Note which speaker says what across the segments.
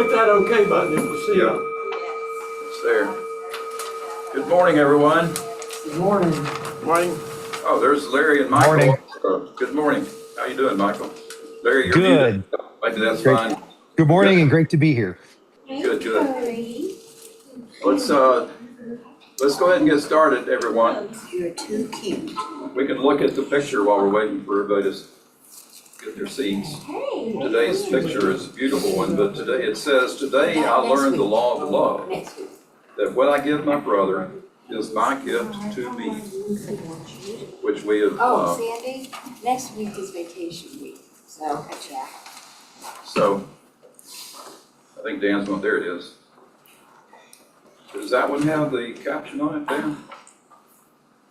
Speaker 1: Click that OK button and we'll see
Speaker 2: Yeah.
Speaker 1: it.
Speaker 2: It's there. Good morning, everyone.
Speaker 1: Good morning.
Speaker 3: Morning.
Speaker 2: Oh, there's Larry and Michael.
Speaker 4: Morning.
Speaker 2: Good morning. How you doing, Michael? Larry, you're
Speaker 4: Good.
Speaker 2: muted. Maybe that's
Speaker 4: Great.
Speaker 2: fine.
Speaker 4: Good morning and great to be here.
Speaker 2: Good. Let's go ahead and get started, everyone.
Speaker 5: You're too cute.
Speaker 2: We can look at the picture while we're waiting for everybody to get their seats. Today's picture is a beautiful one, but today it says, "Today I learned the law of love, that what I give my brother is my gift to me," which we have.
Speaker 5: Oh, Sandy, next week is vacation week, so I'll cut you out.
Speaker 2: So, I think Dan's one, there it is. Does that one have the caption on it, Dan?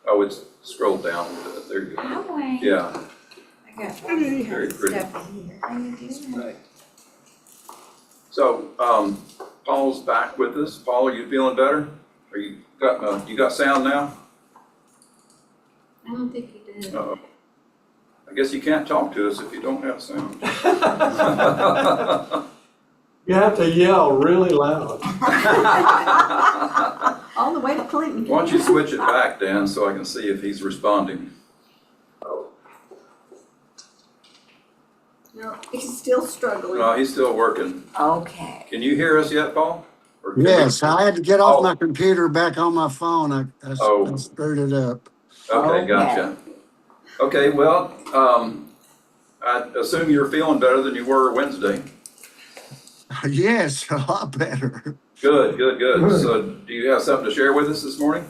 Speaker 2: Oh, it's scrolled down a little bit. There you go. Yeah,
Speaker 5: I got
Speaker 2: very pretty.
Speaker 5: stuff here. How you doing?
Speaker 2: Right. So, Paul's back with us. Paul, are you feeling better? Are you got sound now?
Speaker 5: I don't think you did.
Speaker 2: Uh-oh. I guess you can't talk to us if you don't have sound.
Speaker 1: You have to yell really loud.
Speaker 5: All the way to Clinton.
Speaker 2: Why don't you switch it back, Dan, so I can see if he's responding.
Speaker 5: No, he's still struggling.
Speaker 2: No, he's still working.
Speaker 5: Okay.
Speaker 2: Can you hear us yet, Paul? Or can
Speaker 3: Yes,
Speaker 2: we-
Speaker 3: I had to get off
Speaker 2: Oh.
Speaker 3: my computer back on my phone. I
Speaker 2: Oh.
Speaker 3: screwed it up.
Speaker 2: Okay, gotcha. Okay, well, I assume you're feeling better than you were Wednesday.
Speaker 3: Yes, a lot better.
Speaker 2: Good. So do you have something to share with us this morning?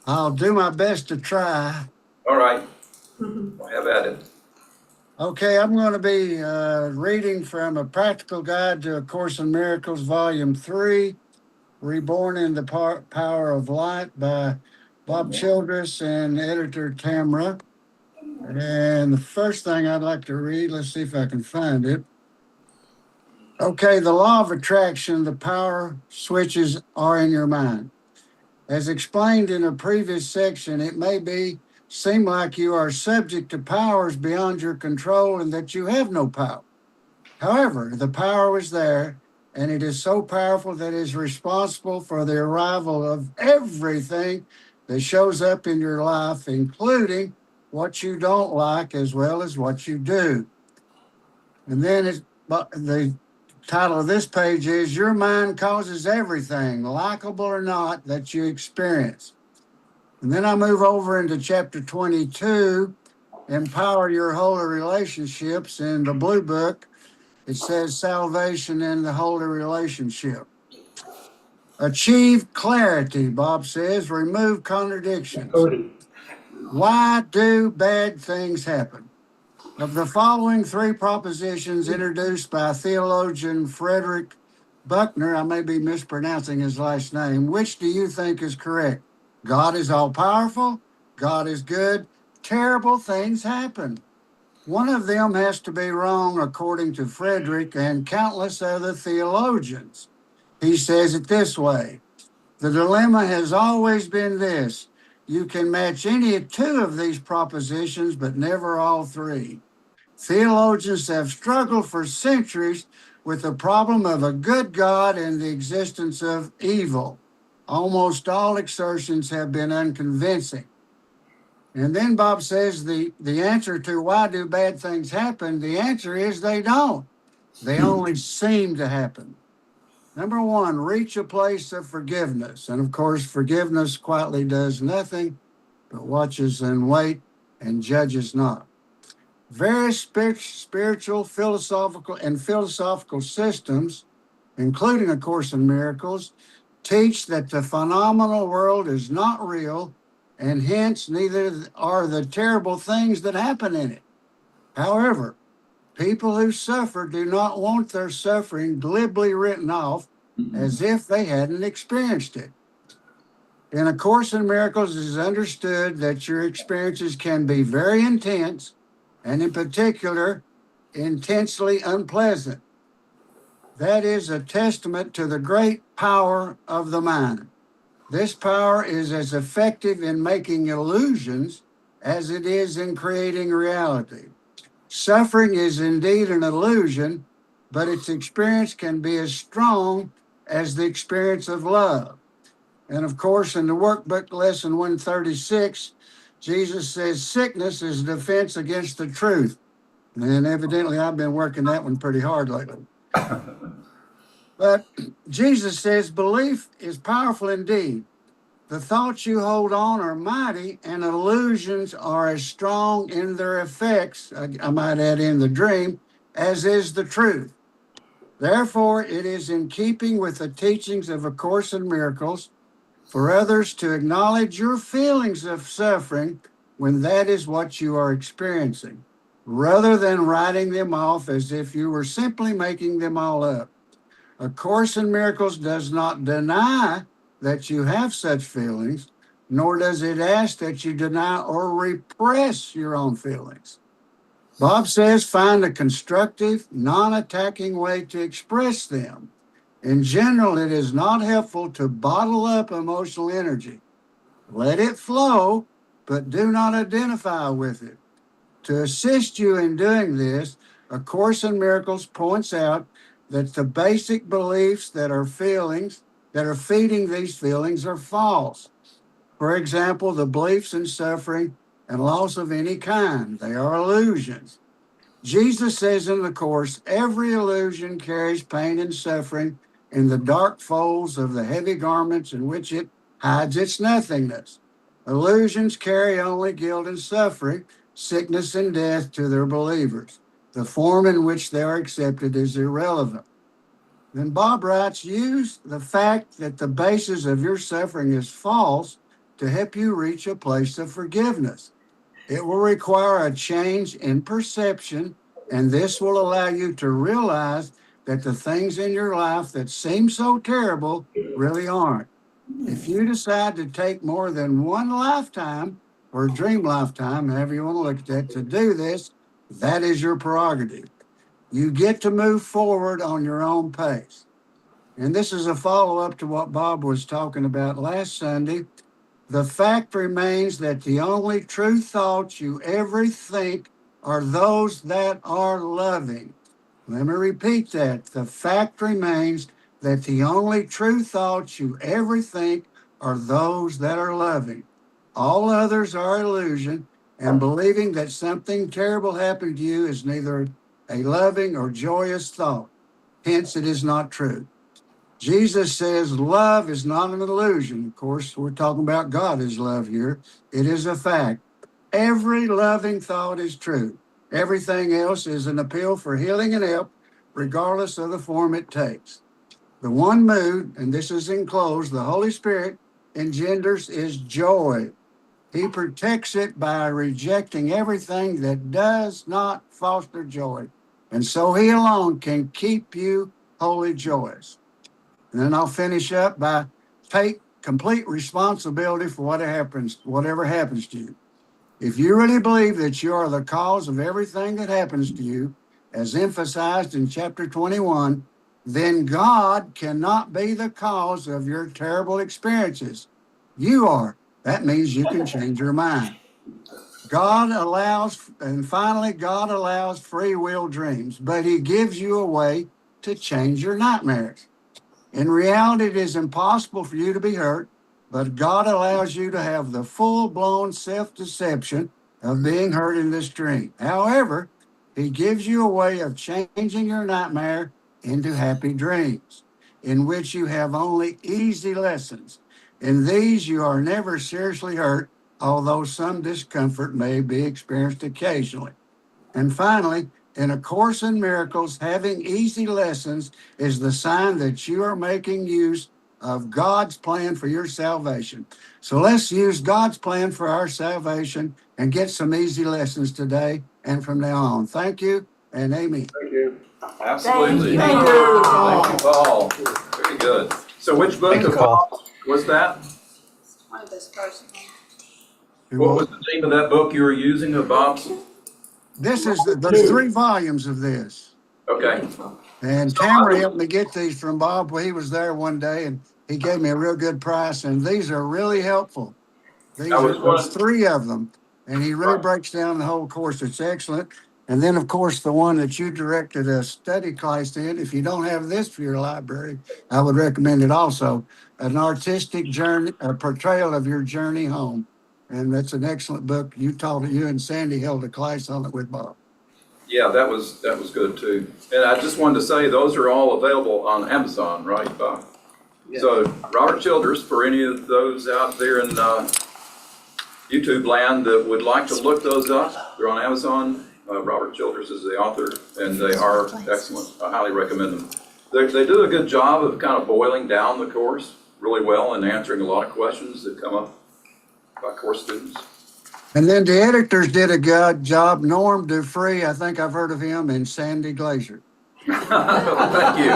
Speaker 3: I'll do my best to try.
Speaker 2: All right, have at it.
Speaker 3: Okay, I'm going to be reading from A Practical Guide to A Course in Miracles, Volume 3, Reborn in the Power of Light by Bob Childress and editor Tamra. And the first thing I'd like to read, let's see if I can find it. Okay, the law of attraction, the power switches are in your mind. As explained in a previous section, it may seem like you are subject to powers beyond your control and that you have no power. However, the power is there, and it is so powerful that it is responsible for the arrival of everything that shows up in your life, including what you don't like as well as what you do. And then the title of this page is Your Mind Causes Everything, Likeable or Not, that you experience. And then I move over into chapter 22, Empower Your Holy Relationships. In the blue book, it says Salvation in the Holy Relationship. Achieve clarity, Bob says, remove contradictions. Why do bad things happen? Of the following three propositions introduced by theologian Frederick Buckner, I may be mispronouncing his last name, which do you think is correct? God is all-powerful, God is good, terrible things happen. One of them has to be wrong according to Frederick and countless other theologians. He says it this way: the dilemma has always been this: you can match any two of these propositions, but never all three. Theologians have struggled for centuries with the problem of a good God and the existence of evil. Almost all assertions have been unconvincing. And then Bob says the answer to why do bad things happen, the answer is they don't. They only seem to happen. Number one, reach a place of forgiveness. And of course, forgiveness quietly does nothing, but watches and waits and judges not. Various spiritual, philosophical systems, including A Course in Miracles, teach that the phenomenal world is not real, and hence neither are the terrible things that happen in it. However, people who suffer do not want their suffering glibly written off as if they hadn't experienced it. In A Course in Miracles, it is understood that your experiences can be very intense, and in particular, intensely unpleasant. That is a testament to the great power of the mind. This power is as effective in making illusions as it is in creating reality. Suffering is indeed an illusion, but its experience can be as strong as the experience of love. And of course, in the workbook lesson 136, Jesus says sickness is defense against the truth. And evidently, I've been working that one pretty hard lately. But Jesus says belief is powerful indeed. The thoughts you hold on are mighty, and illusions are as strong in their effects, I might add in the dream, as is the truth. Therefore, it is in keeping with the teachings of A Course in Miracles for others to acknowledge your feelings of suffering when that is what you are experiencing, rather than writing them off as if you were simply making them all up. A Course in Miracles does not deny that you have such feelings, nor does it ask that you deny or repress your own feelings. Bob says find a constructive, non-attacking way to express them. In general, it is not helpful to bottle up emotional energy. Let it flow, but do not identify with it. To assist you in doing this, A Course in Miracles points out that the basic beliefs that are feeding these feelings are false. For example, the beliefs in suffering and loss of any kind, they are illusions. Jesus says in the Course, every illusion carries pain and suffering in the dark folds of the heavy garments in which it hides its nothingness. Illusions carry only guilt and suffering, sickness and death to their believers. The form in which they are accepted is irrelevant. Then Bob writes, use the fact that the basis of your suffering is false to help you reach a place of forgiveness. It will require a change in perception, and this will allow you to realize that the things in your life that seem so terrible really aren't. If you decide to take more than one lifetime, or dream lifetime, however you want to look at that, to do this, that is your prerogative. You get to move forward on your own pace. And this is a follow-up to what Bob was talking about last Sunday. The fact remains that the only true thoughts you ever think are those that are loving. Let me repeat that. The fact remains that the only true thoughts you ever think are those that are loving. All others are illusion, and believing that something terrible happened to you is neither a loving or joyous thought. Hence, it is not true. Jesus says love is not an illusion. Of course, we're talking about God is love here. It is a fact. Every loving thought is true. Everything else is an appeal for healing and help, regardless of the form it takes. The one mood, and this is enclosed, the Holy Spirit engenders is joy. He protects it by rejecting everything that does not foster joy. And so he alone can keep you wholly joyous. And then I'll finish up by take complete responsibility for whatever happens to you. If you really believe that you are the cause of everything that happens to you, as emphasized in chapter 21, then God cannot be the cause of your terrible experiences. You are. That means you can change your mind. God allows free will dreams, but he gives you a way to change your nightmares. In reality, it is impossible for you to be hurt, but God allows you to have the full-blown self-deception of being hurt in this dream. However, he gives you a way of changing your nightmare into happy dreams, in which you have only easy lessons. In these, you are never seriously hurt, although some discomfort may be experienced occasionally. And finally, in A Course in Miracles, having easy lessons is the sign that you are making use of God's plan for your salvation. So let's use God's plan for our salvation and get some easy lessons today and from now on. Thank you and amen.
Speaker 1: Thank you.
Speaker 2: Absolutely.
Speaker 5: Thank
Speaker 2: Thank
Speaker 5: you.
Speaker 2: you, Paul. Very good. So which book
Speaker 4: Thanks,
Speaker 2: of
Speaker 4: Paul.
Speaker 2: Paul was that?
Speaker 5: One of those personal.
Speaker 2: What was the name of that book you were using of Bob's?
Speaker 3: There's 3 volumes of this.
Speaker 2: Okay.
Speaker 3: And Tamara helped me get these from Bob. Well, he was there one day and he gave me a real good price. And these are really helpful. There's 3 of them. And he really breaks down the whole course. It's excellent. And then, of course, the one that you directed a study class in. If you don't have this for your library, I would recommend it also. An artistic journey, a portrayal of your journey home. And that's an excellent book. You and Sandy held a class on it with Bob.
Speaker 2: Yeah, that was good too. And I just wanted to say, those are all available on Amazon, right, Bob? So Robert Childers, for any of those out there in YouTube land that would like to look those up, they're on Amazon. Robert Childers is the author, and they are excellent. I highly recommend them. They do a good job of kind of boiling down the course really well and answering a lot of questions that come up by course students.
Speaker 3: And then the editors did a good job. Norm Dufree, I think I've heard of him, and Sandy Glazier.
Speaker 2: Thank you.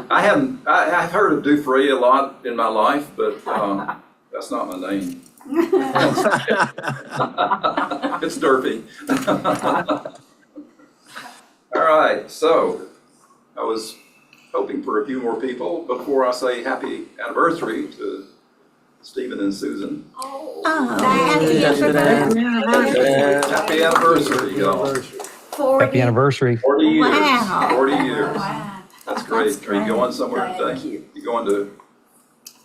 Speaker 2: I've heard of Dufree a lot in my life, but that's not my name. It's Durfee. All right, so I was hoping for a few more people before I say happy anniversary to Stephen and Susan.
Speaker 5: Happy
Speaker 2: Happy anniversary, y'all.
Speaker 4: Happy anniversary.
Speaker 2: 40 years.
Speaker 5: Wow.
Speaker 2: 40 years.
Speaker 5: Wow.
Speaker 2: That's great. Are you going somewhere today?
Speaker 5: Thank you.
Speaker 2: You going to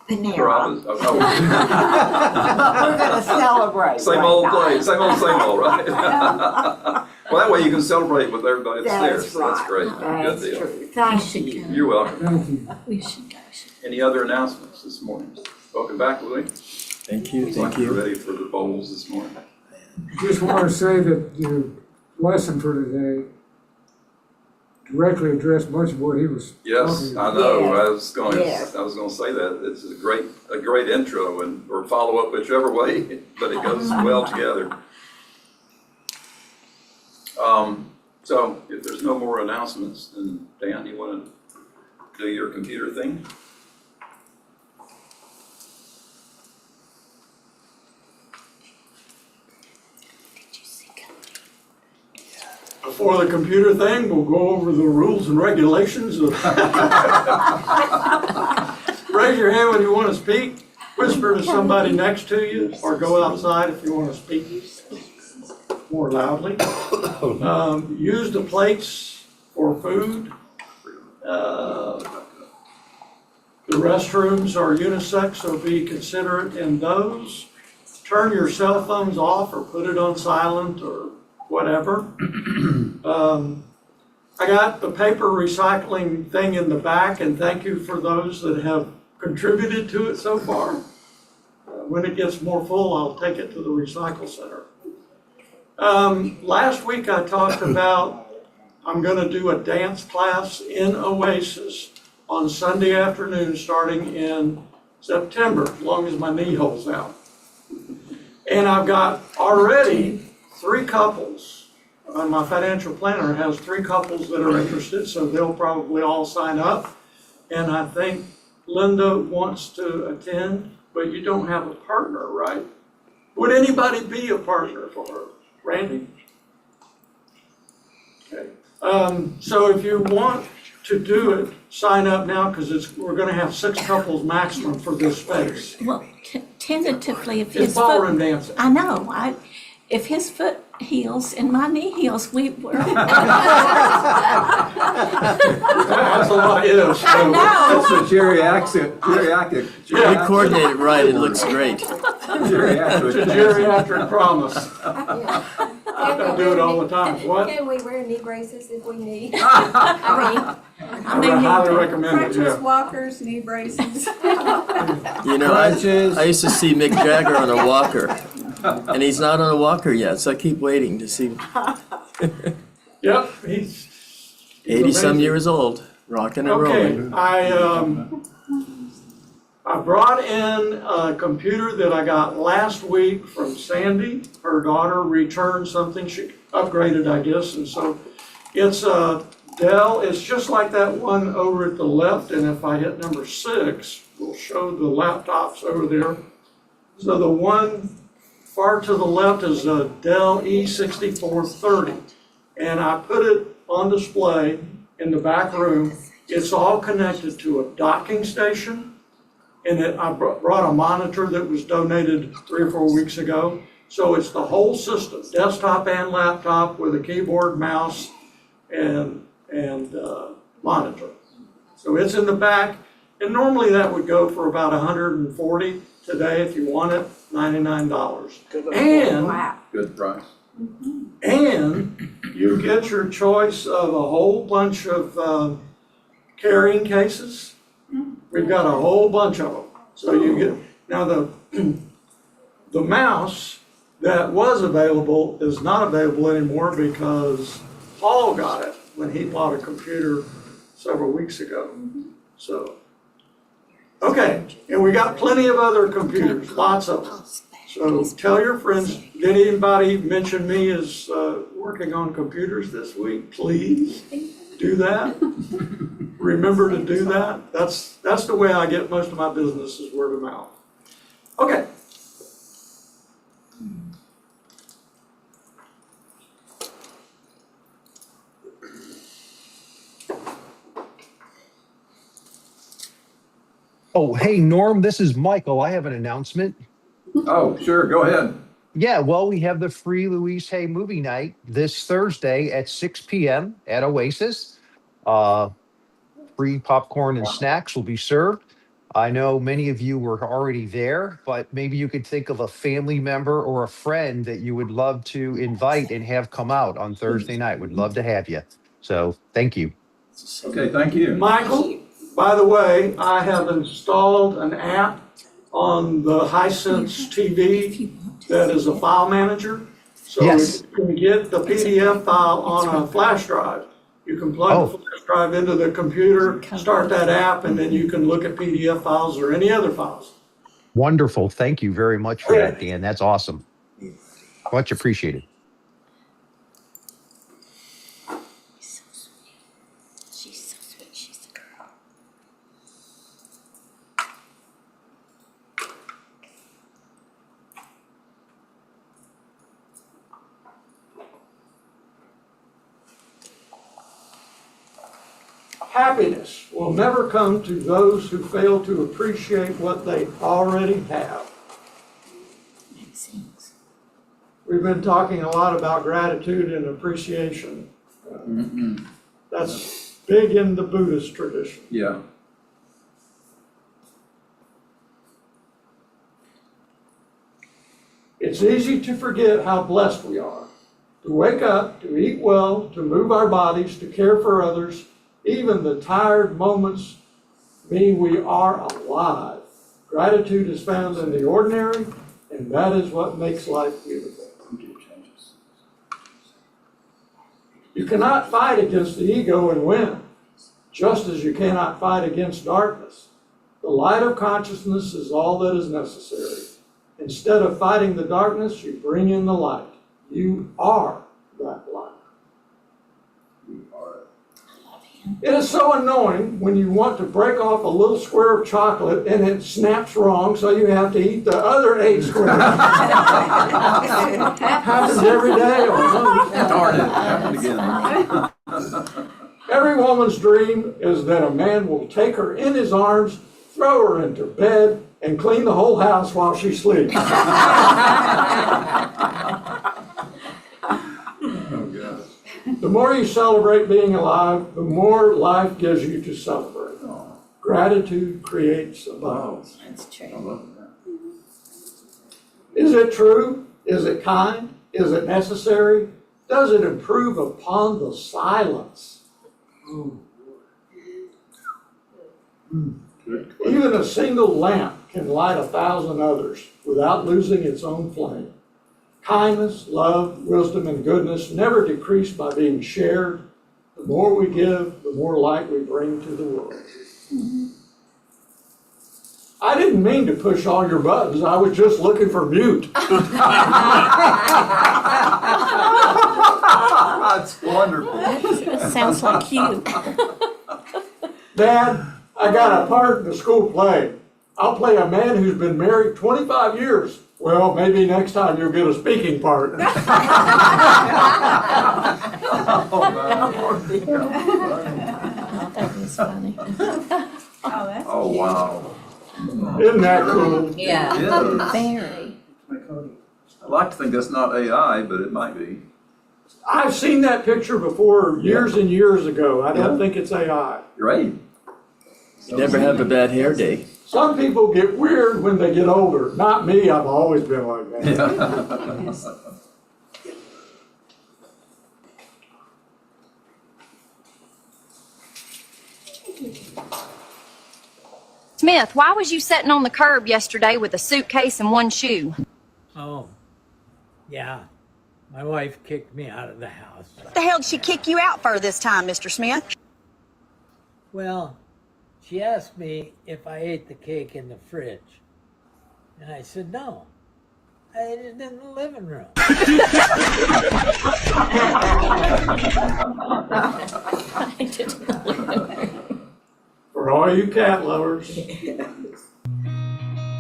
Speaker 5: Panera.
Speaker 2: Carrabba's?
Speaker 5: But we're gonna celebrate.
Speaker 2: Same
Speaker 5: right
Speaker 2: old
Speaker 5: now.
Speaker 2: place, same old, right? Well, that way you can celebrate with everybody that's there.
Speaker 5: That's
Speaker 2: So
Speaker 5: right.
Speaker 2: that's great.
Speaker 5: That's
Speaker 2: Good deal.
Speaker 5: true. Thank you.
Speaker 2: You're welcome.
Speaker 1: Thank you.
Speaker 6: We should go.
Speaker 2: Any other announcements this morning? Welcome back, Louis.
Speaker 7: Thank you,
Speaker 2: Looks like
Speaker 7: thank
Speaker 2: you're
Speaker 7: you.
Speaker 2: ready for the bowls this morning.
Speaker 8: Just want to say that your lesson for today directly addressed much of what he was
Speaker 2: Yes,
Speaker 8: talking
Speaker 2: I
Speaker 8: about.
Speaker 2: know.
Speaker 5: Yes.
Speaker 2: I was going to say that. It's a great intro and or follow up whichever way, but it goes well together. So if there's no more announcements, then Dan, you want to do your computer thing?
Speaker 1: Before the computer thing, we'll go over the rules and regulations of. Raise your hand when you want to speak, whisper to somebody next to you, or go outside if you want to speak more loudly. Use the plates for food. The restrooms are unisex, so be considerate in those. Turn your cell phones off or put it on silent or whatever. I got the paper recycling thing in the back, and thank you for those that have contributed to it so far. When it gets more full, I'll take it to the recycle center. Last week I talked about I'm going to do a dance class in OASIS on Sunday afternoon starting in September, as long as my knee holds out. And I've got already 3 couples. My financial planner has 3 couples that are interested, so they'll probably all sign up. And I think Linda wants to attend, but you don't have a partner, right? Would anybody be a partner for her? Randy? Okay. So if you want to do it, sign up now, because we're going to have 6 couples maximum for this space.
Speaker 6: Well, tentatively, if
Speaker 1: It's
Speaker 6: his foot,
Speaker 1: ballroom dancing.
Speaker 6: I know, if his foot heals and my knee heals, we were.
Speaker 1: That's a lot of ifs.
Speaker 6: I know.
Speaker 7: That's a geriatric.
Speaker 1: Yeah.
Speaker 7: You coordinate it right, it looks great.
Speaker 1: It's a geriatric promise. I do it all the time. What?
Speaker 9: Can we wear knee braces if we need?
Speaker 6: I
Speaker 1: I highly recommend it,
Speaker 9: Crutches,
Speaker 1: yeah.
Speaker 9: walkers, knee braces.
Speaker 7: You know, I used to see Mick Jagger on a walker, and he's not on a walker yet, so I keep waiting to see.
Speaker 1: Yep, he's
Speaker 7: 80-some
Speaker 1: amazing.
Speaker 7: years old, rocking and
Speaker 1: Okay,
Speaker 7: rolling.
Speaker 1: I brought in a computer that I got last week from Sandy. Her daughter returned something, she upgraded, I guess, and so it's a Dell. It's just like that one over at the left, and if I hit number 6, we'll show the laptops over there. So the one far to the left is a Dell E6430, and I put it on display in the back room. It's all connected to a docking station. And I brought a monitor that was donated 3 or 4 weeks ago. So it's the whole system, desktop and laptop with a keyboard, mouse, and monitor. So it's in the back, and normally that would go for about $140. Today, if you want it, $99. And
Speaker 2: Good price.
Speaker 1: and you get your choice of a whole bunch of carrying cases. We've got a whole bunch of them. So you get, now the mouse that was available is not available anymore because Paul got it when he bought a computer several weeks ago. So, okay, and we got plenty of other computers, lots of them. So tell your friends, did anybody mention me as working on computers this week? Please do that. Remember to do that. That's the way I get most of my business is word of mouth. Okay.
Speaker 4: Oh, hey, Norm, this is Michael. I have an announcement.
Speaker 2: Oh, sure, go ahead.
Speaker 4: Yeah, well, we have the free Louise Hay movie night this Thursday at 6 p.m. at Oasis. Free popcorn and snacks will be served. I know many of you were already there, but maybe you could think of a family member or a friend that you would love to invite and have come out on Thursday night. Would love to have you. So thank you.
Speaker 2: Okay, thank you.
Speaker 1: Michael, by the way, I have installed an app on the Hisense TV that is a file manager. So
Speaker 4: Yes.
Speaker 1: you can get the PDF file on a flash drive. You can plug the flash drive into the computer, start that app, and then you can look at PDF files or any other files.
Speaker 4: Wonderful. Thank you very much for that, Dan. That's awesome. Much appreciated.
Speaker 6: She's so sweet. She's so sweet. She's a girl.
Speaker 1: Happiness will never come to those who fail to appreciate what they already have.
Speaker 6: Magazines.
Speaker 1: We've been talking a lot about gratitude and appreciation. That's big in the Buddhist tradition.
Speaker 2: Yeah.
Speaker 1: It's easy to forget how blessed we are. To wake up, to eat well, to move our bodies, to care for others, even the tired moments mean we are alive. Gratitude is found in the ordinary, and that is what makes life beautiful. You cannot fight against the ego and win, just as you cannot fight against darkness. The light of consciousness is all that is necessary. Instead of fighting the darkness, you bring in the light. You are that light. It is so annoying when you want to break off a little square of chocolate and it snaps wrong, so you have to eat the other 8 squares. Happens every day.
Speaker 2: Darn it, happened again.
Speaker 1: Every woman's dream is that a man will take her in his arms, throw her into bed, and clean the whole house while she sleeps. The more you celebrate being alive, the more life gives you to celebrate. Gratitude creates abundance.
Speaker 6: That's true.
Speaker 2: I love that.
Speaker 1: Is it true? Is it kind? Is it necessary? Does it improve upon the silence? Even a single lamp can light 1,000 others without losing its own flame. Kindness, love, wisdom, and goodness never decrease by being shared. The more we give, the more light we bring to the world. I didn't mean to push all your buttons. I was just looking for mute.
Speaker 2: That's wonderful.
Speaker 6: That sounds like you.
Speaker 1: Dad, I got a part in the school play. I'll play a man who's been married 25 years. Well, maybe next time you'll get a speaking part.
Speaker 6: That was funny.
Speaker 2: Oh, wow.
Speaker 1: Isn't that cool?
Speaker 5: Yeah.
Speaker 2: Yeah.
Speaker 6: Very.
Speaker 2: I like to think that's not AI, but it might be.
Speaker 1: I've seen that picture before years and years ago. I don't think it's AI.
Speaker 2: Right.
Speaker 7: Never have a bad hair day.
Speaker 1: Some people get weird when they get older. Not me, I've always been like that.
Speaker 10: Smith, why was you sitting on the curb yesterday with a suitcase and one shoe?
Speaker 11: Oh, yeah. My wife kicked me out of the house.
Speaker 10: What the hell did she kick you out for this time, Mr. Smith?
Speaker 11: Well, she asked me if I ate the cake in the fridge. And I said, no. I ate it in the living room.
Speaker 6: I didn't.
Speaker 1: For all you cat lovers.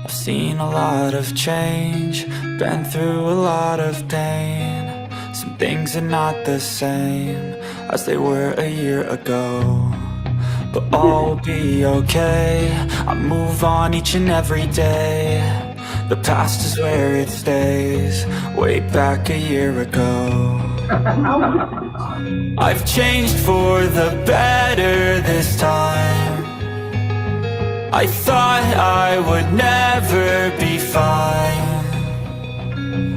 Speaker 12: I've seen a lot of change, been through a lot of pain. Some things are not the same as they were a year ago, but all will be okay. I move on each and every day. The past is where it stays, way back a year ago. I've changed for the better this time. I thought I would never be fine.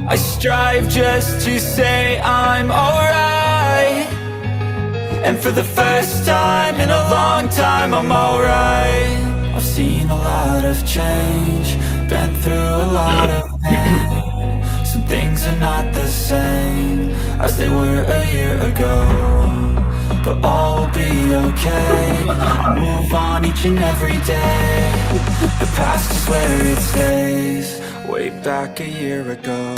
Speaker 12: I strive just to say I'm alright, and for the first time in a long time I'm alright. I've seen a lot of change, been through a lot of pain. Some things are not the same as they were a year ago, but all will be okay. I move on each and every day. The past is where it stays, way back a year ago.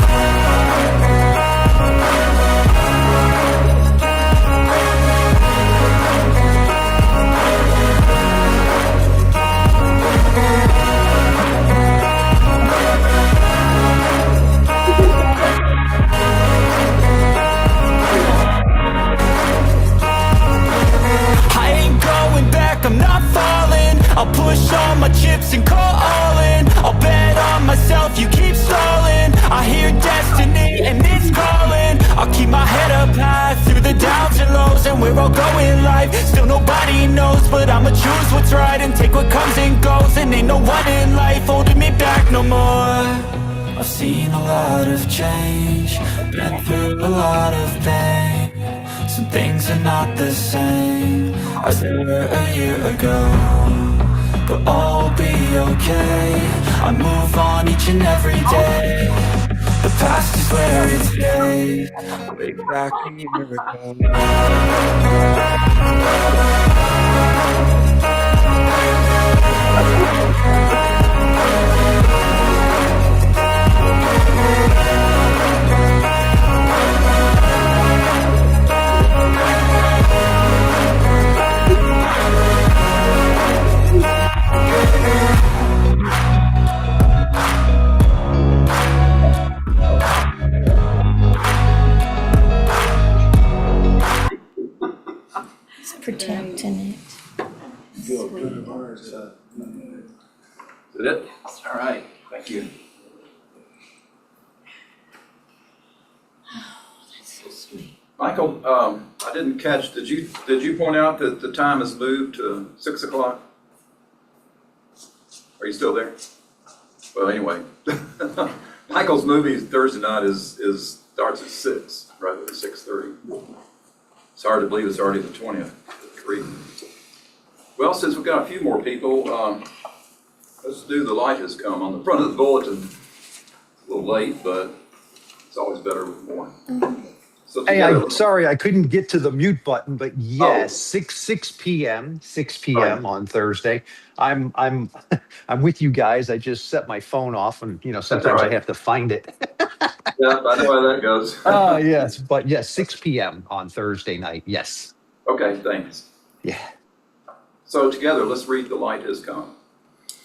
Speaker 12: I'm not falling. I'll push all my chips and call all in. I'll bet on myself, you keep stalling. I hear destiny and it's calling. I'll keep my head up high through the downs and lows, and where I'll go in life, still nobody knows. But I'ma choose what's right and take what comes and goes, and ain't no one in life holding me back no more. I've seen a lot of change, been through a lot of pain. Some things are not the same as they were a year ago, but all will be okay. I move on each and every day. The past is where it stays, way back a year ago.
Speaker 6: It's protecting it.
Speaker 2: Is it? All right, thank you.
Speaker 6: That's so sweet.
Speaker 2: Michael, I didn't catch, did you point out that the time has moved to 6 o'clock? Are you still there? Well, anyway, Michael's movie Thursday night starts at 6 rather than 6:30. It's hard to believe it's already the 20th. Well, since we've got a few more people, let's do The Light Has Come. On the front of the bulletin, a little late, but it's always better with more. So
Speaker 4: Hey,
Speaker 2: together,
Speaker 4: I'm sorry I couldn't get to the mute button, but yes, 6 p.m. on Thursday. I'm I'm with you guys. I just set my phone off, and sometimes I have to find it.
Speaker 2: Yeah, I know how that goes.
Speaker 4: Oh yes, but yes, 6 p.m. on Thursday night. Yes.
Speaker 2: Okay, thanks.
Speaker 4: Yeah.
Speaker 2: So together, let's read The Light Has Come.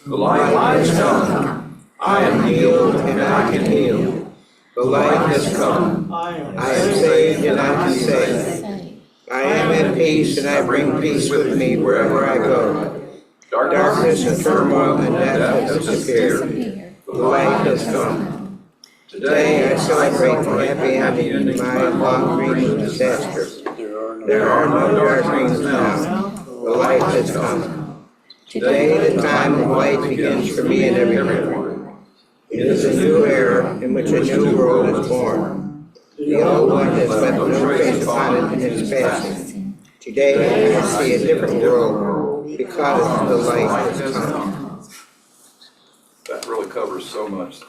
Speaker 2: The light has come. I am healed and I can heal. The light has come.
Speaker 1: I am
Speaker 13: I am saved and I can save. I am at peace and I bring peace with me wherever I go. Darkness and turmoil and death have disappeared. The light has come. Today I celebrate the happy ending to my long green disaster. There are no dark greens now. The light has come. Today the time of light begins for me and everyone. It is a new era in which a new world is born. The old one has left no trace upon it in its passing. Today I see a different world because the light has come.
Speaker 2: That really covers so much.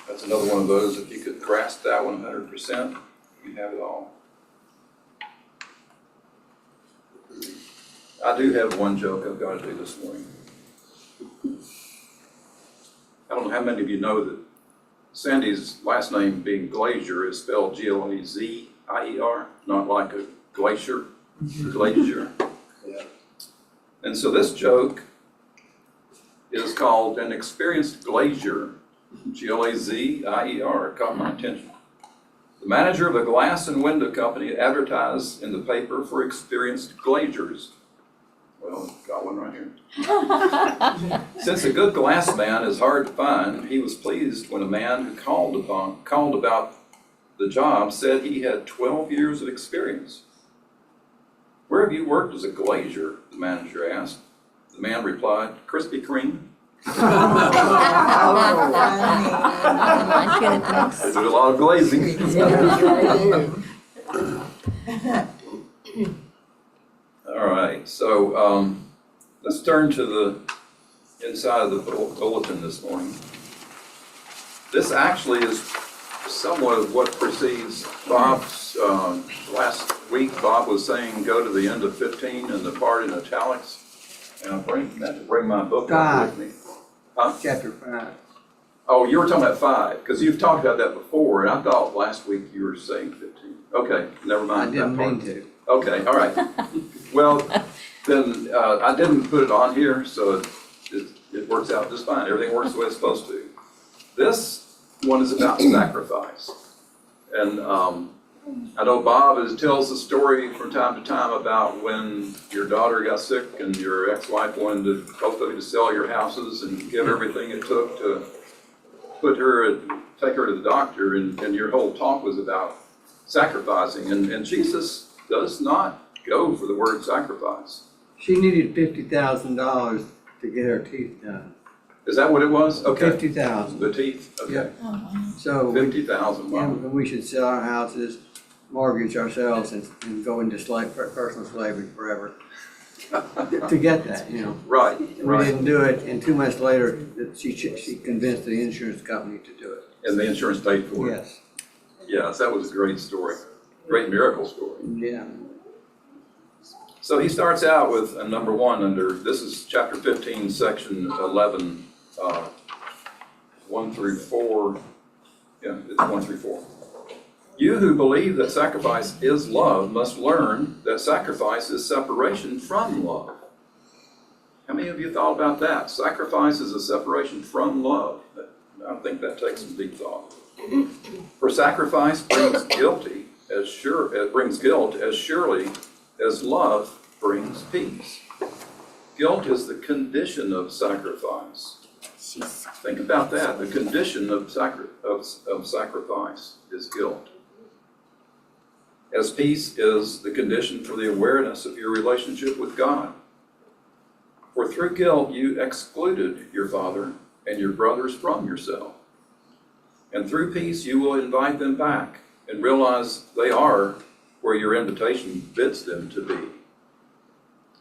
Speaker 2: That's another one of those, if you could grasp that 100%, you have it all. I do have one joke I've got to do this morning. I don't know how many of you know that Sandy's last name being Glazier is spelled Glazier, not like a glacier, Glazier. And so this joke is called An Experienced Glazier, Glazier, caught my attention. The manager of a glass and window company advertised in the paper for experienced glaziers. Well, got one right here. Since a good glass man is hard to find, he was pleased when a man who called about the job said he had 12 years of experience. Where have you worked as a glazier? The manager asked. The man replied, Krispy Kreme. They do a lot of glazing. All right, so let's turn to the inside of the bulletin this morning. This actually is somewhat of what precedes Bob's. Last week, Bob was saying go to the end of 15 and the part in italics. And I bring my book up with me. Huh?
Speaker 13: Chapter 5.
Speaker 2: Oh, you were talking about 5, because you've talked about that before, and I thought last week you were saying 15. Okay, never mind.
Speaker 13: I didn't mean to.
Speaker 2: Okay, all right. Well, then I didn't put it on here, so it works out just fine. Everything works the way it's supposed to. This one is about sacrifice. And I know Bob tells the story from time to time about when your daughter got sick and your ex-wife wanted both of you to sell your houses and give everything it took to take her to the doctor, and your whole talk was about sacrificing. And Jesus does not go for the word sacrifice.
Speaker 13: She needed $50,000 to get her teeth done.
Speaker 2: Is that what it was? Okay.
Speaker 13: 50,000.
Speaker 2: The teeth? Okay.
Speaker 13: Yeah. So
Speaker 2: 50,000. Wow.
Speaker 13: and we should sell our houses, mortgage ourselves, and go into personal slavery forever to get that, you know.
Speaker 2: Right.
Speaker 13: We didn't do it, and 2 months later, she convinced the insurance company to do it.
Speaker 2: And the insurance paid for it?
Speaker 13: Yes.
Speaker 2: Yes, that was a great story. Great miracle story.
Speaker 13: Yeah.
Speaker 2: So he starts out with number 1 this is chapter 15, section 11, 1 through 4. Yeah, it's 1 through 4. You who believe that sacrifice is love must learn that sacrifice is separation from love. How many of you thought about that? Sacrifice is a separation from love. I think that takes some deep thought. For sacrifice brings guilt as surely as love brings peace. Guilt is the condition of sacrifice. Think about that. The condition of sacrifice is guilt. As peace is the condition for the awareness of your relationship with God. For through guilt you excluded your father and your brothers from yourself. And through peace you will invite them back and realize they are where your invitation bids them to be.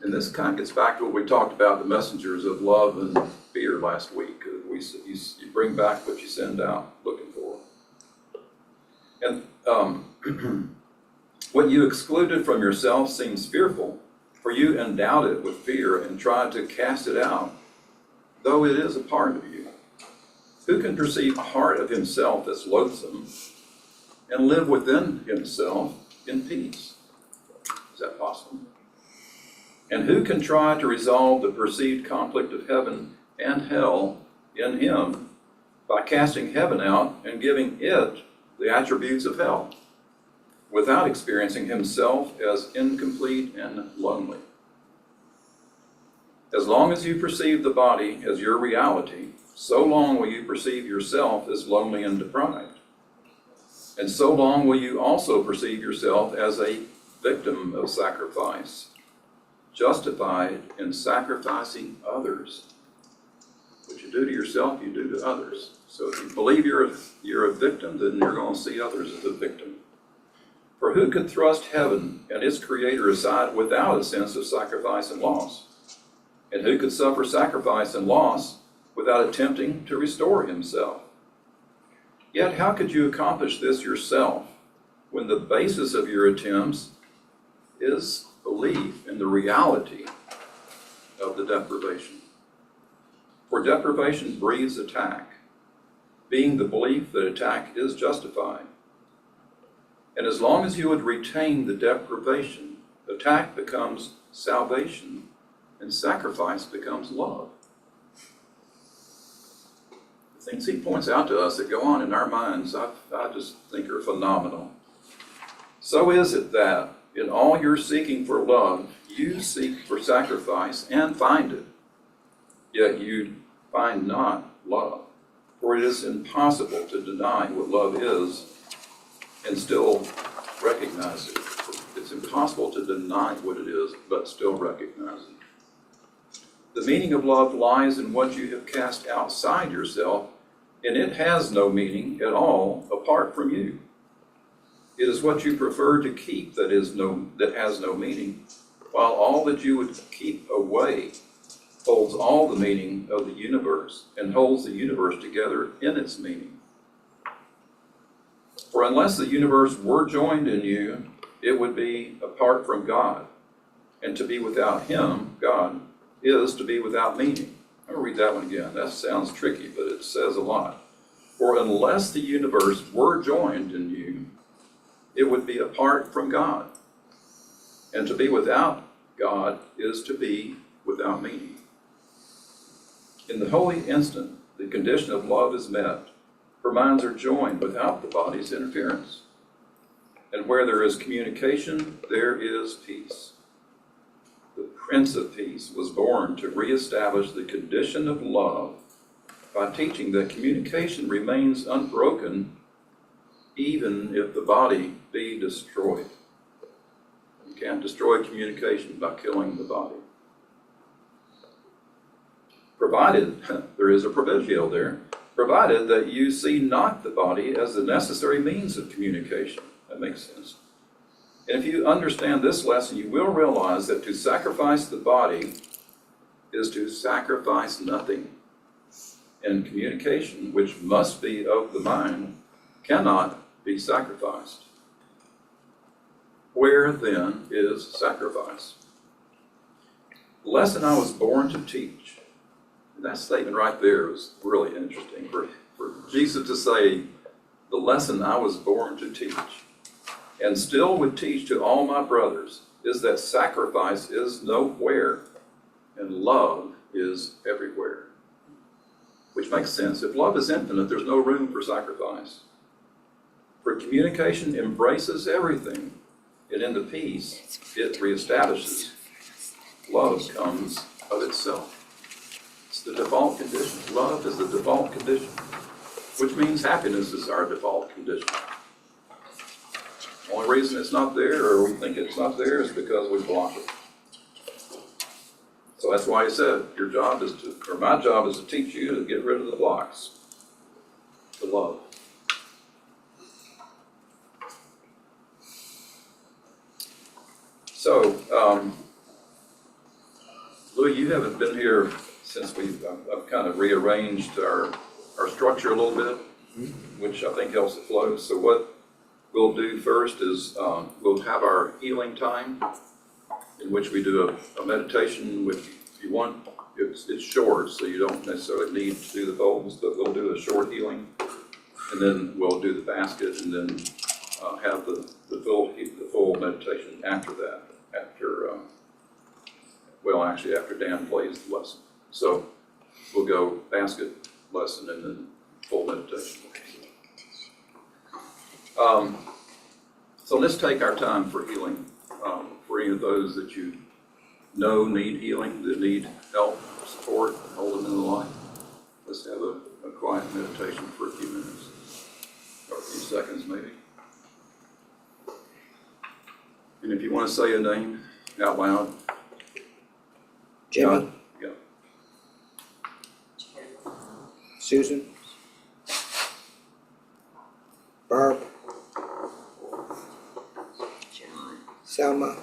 Speaker 2: And this kind of gets back to what we talked about, the messengers of love and fear last week. You bring back what you send out looking for. And what you excluded from yourself seems fearful, for you endowed it with fear and tried to cast it out, though it is a part of you. Who can perceive a heart of himself that's loathsome and live within himself in peace? Is that possible? And who can try to resolve the perceived conflict of heaven and hell in him by casting heaven out and giving it the attributes of hell, without experiencing himself as incomplete and lonely? As long as you perceive the body as your reality, so long will you perceive yourself as lonely and deprived. And so long will you also perceive yourself as a victim of sacrifice, justified in sacrificing others. What you do to yourself, you do to others. So if you believe you're a victim, then you're going to see others as a victim. For who could thrust heaven and its creator aside without a sense of sacrifice and loss? And who could suffer sacrifice and loss without attempting to restore himself? Yet how could you accomplish this yourself when the basis of your attempts is belief in the reality of the deprivation? For deprivation breeds attack, being the belief that attack is justified. And as long as you would retain the deprivation, attack becomes salvation and sacrifice becomes love. The things he points out to us that go on in our minds, I just think are phenomenal. So is it that in all your seeking for love, you seek for sacrifice and find it, yet you find not love. For it is impossible to deny what love is and still recognize it. It's impossible to deny what it is, but still recognize it. The meaning of love lies in what you have cast outside yourself, and it has no meaning at all apart from you. It is what you prefer to keep that has no meaning, while all that you would keep away holds all the meaning of the universe and holds the universe together in its meaning. For unless the universe were joined in you, it would be apart from God. And to be without him, God, is to be without meaning. I'll read that one again. That sounds tricky, but it says a lot. For unless the universe were joined in you, it would be apart from God. And to be without God is to be without meaning. In the holy instant, the condition of love is met, for minds are joined without the body's interference. And where there is communication, there is peace. The Prince of Peace was born to reestablish the condition of love by teaching that communication remains unbroken even if the body be destroyed. You can't destroy communication by killing the body. Provided, there is a proviso there, provided that you see not the body as the necessary means of communication. That makes sense. And if you understand this lesson, you will realize that to sacrifice the body is to sacrifice nothing. And communication, which must be of the mind, cannot be sacrificed. Where then is sacrifice? The lesson I was born to teach. That statement right there was really interesting. For Jesus to say, the lesson I was born to teach, and still would teach to all my brothers, is that sacrifice is nowhere and love is everywhere. Which makes sense. If love is infinite, there's no room for sacrifice. For communication embraces everything, and in the peace it reestablishes. Love comes of itself. It's the default condition. Love is the default condition, which means happiness is our default condition. The only reason it's not there, or we think it's not there, is because we block it. So that's why he said, your job is to, or my job is to teach you to get rid of the blocks, to love. So, Louis, you haven't been here since I've kind of rearranged our structure a little bit, which I think helps it flow. So what we'll do first is we'll have our healing time, in which we do a meditation, which if you want, it's short, so you don't necessarily need to do the bowls, but we'll do a short healing, and then we'll do the basket, and then have the full meditation after that, after Dan plays the lesson. So we'll go basket, lesson, and then full meditation. So let's take our time for healing. For any of those that you know need healing, that need help, support, hold them in the light. let's have a quiet meditation for a few minutes, or a few seconds maybe. And if you want to say a name out loud.
Speaker 13: Jimmy,
Speaker 2: Yeah.
Speaker 13: Susan, Barb, Selma,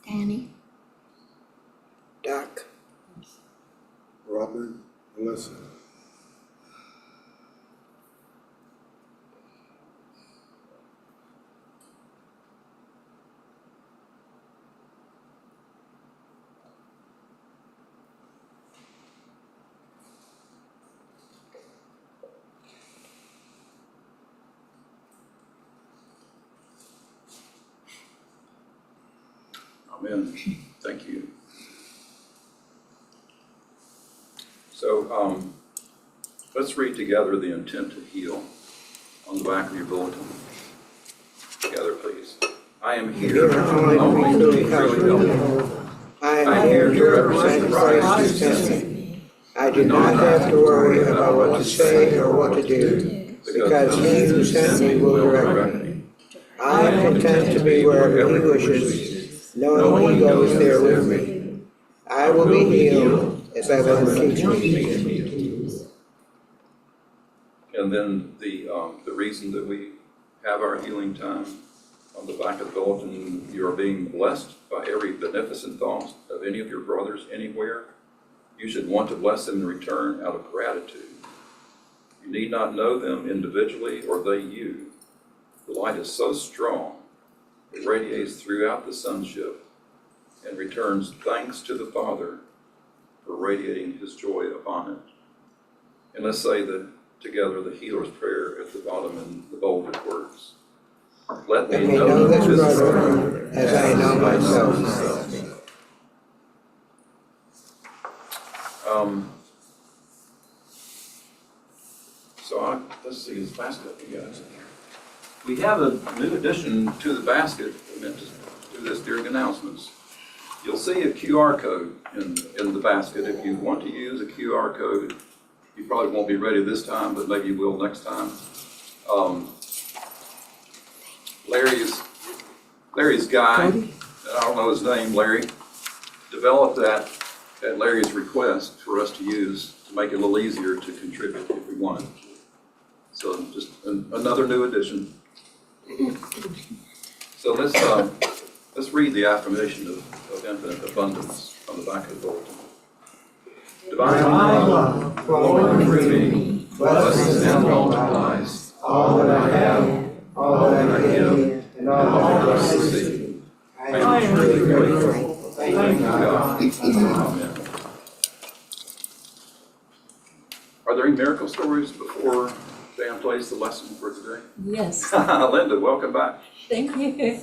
Speaker 5: Danny.
Speaker 13: Doc,
Speaker 8: Robert, Melissa.
Speaker 2: Amen. Thank you. So let's read together the intent to heal on the back of your bulletin. Together, please. I am here only to truly help you.
Speaker 13: I am here to represent Christ who sent me. I do not have to worry about what to say or what to do, because he who sent me will direct me. I am content to be wherever he wishes, knowing he goes there with me. I will be healed as I let him teach me.
Speaker 2: And then the reason that we have our healing time on the back of the bulletin, you are being blessed by every beneficent thought of any of your brothers anywhere. You should want to bless them in return out of gratitude. You need not know them individually or they you. The light is so strong, it radiates throughout the sonship and returns thanks to the Father for radiating his joy upon it. And let's say together the healer's prayer at the bottom in the bolded words. Let me know
Speaker 13: this
Speaker 2: this
Speaker 13: brother as I know myself.
Speaker 2: Let's see this basket we got. We have a new addition to the basket. I meant to do this during announcements. You'll see a QR code in the basket. If you want to use a QR code, you probably won't be ready this time, but maybe you will next time. Larry's guy, I don't know his name, Larry, developed that at Larry's request for us to use to make it a little easier to contribute if we want. So just another new addition. So let's read the affirmation of infinite abundance on the back of the bulletin. Divine love flowing through me, blesses and multiplies all that I have, all that I give, and all that I receive. I am truly grateful. Thank you, God. Amen. Are there any miracle stories before Dan plays the lesson for today?
Speaker 5: Yes,
Speaker 2: Linda, welcome back.
Speaker 5: thank you.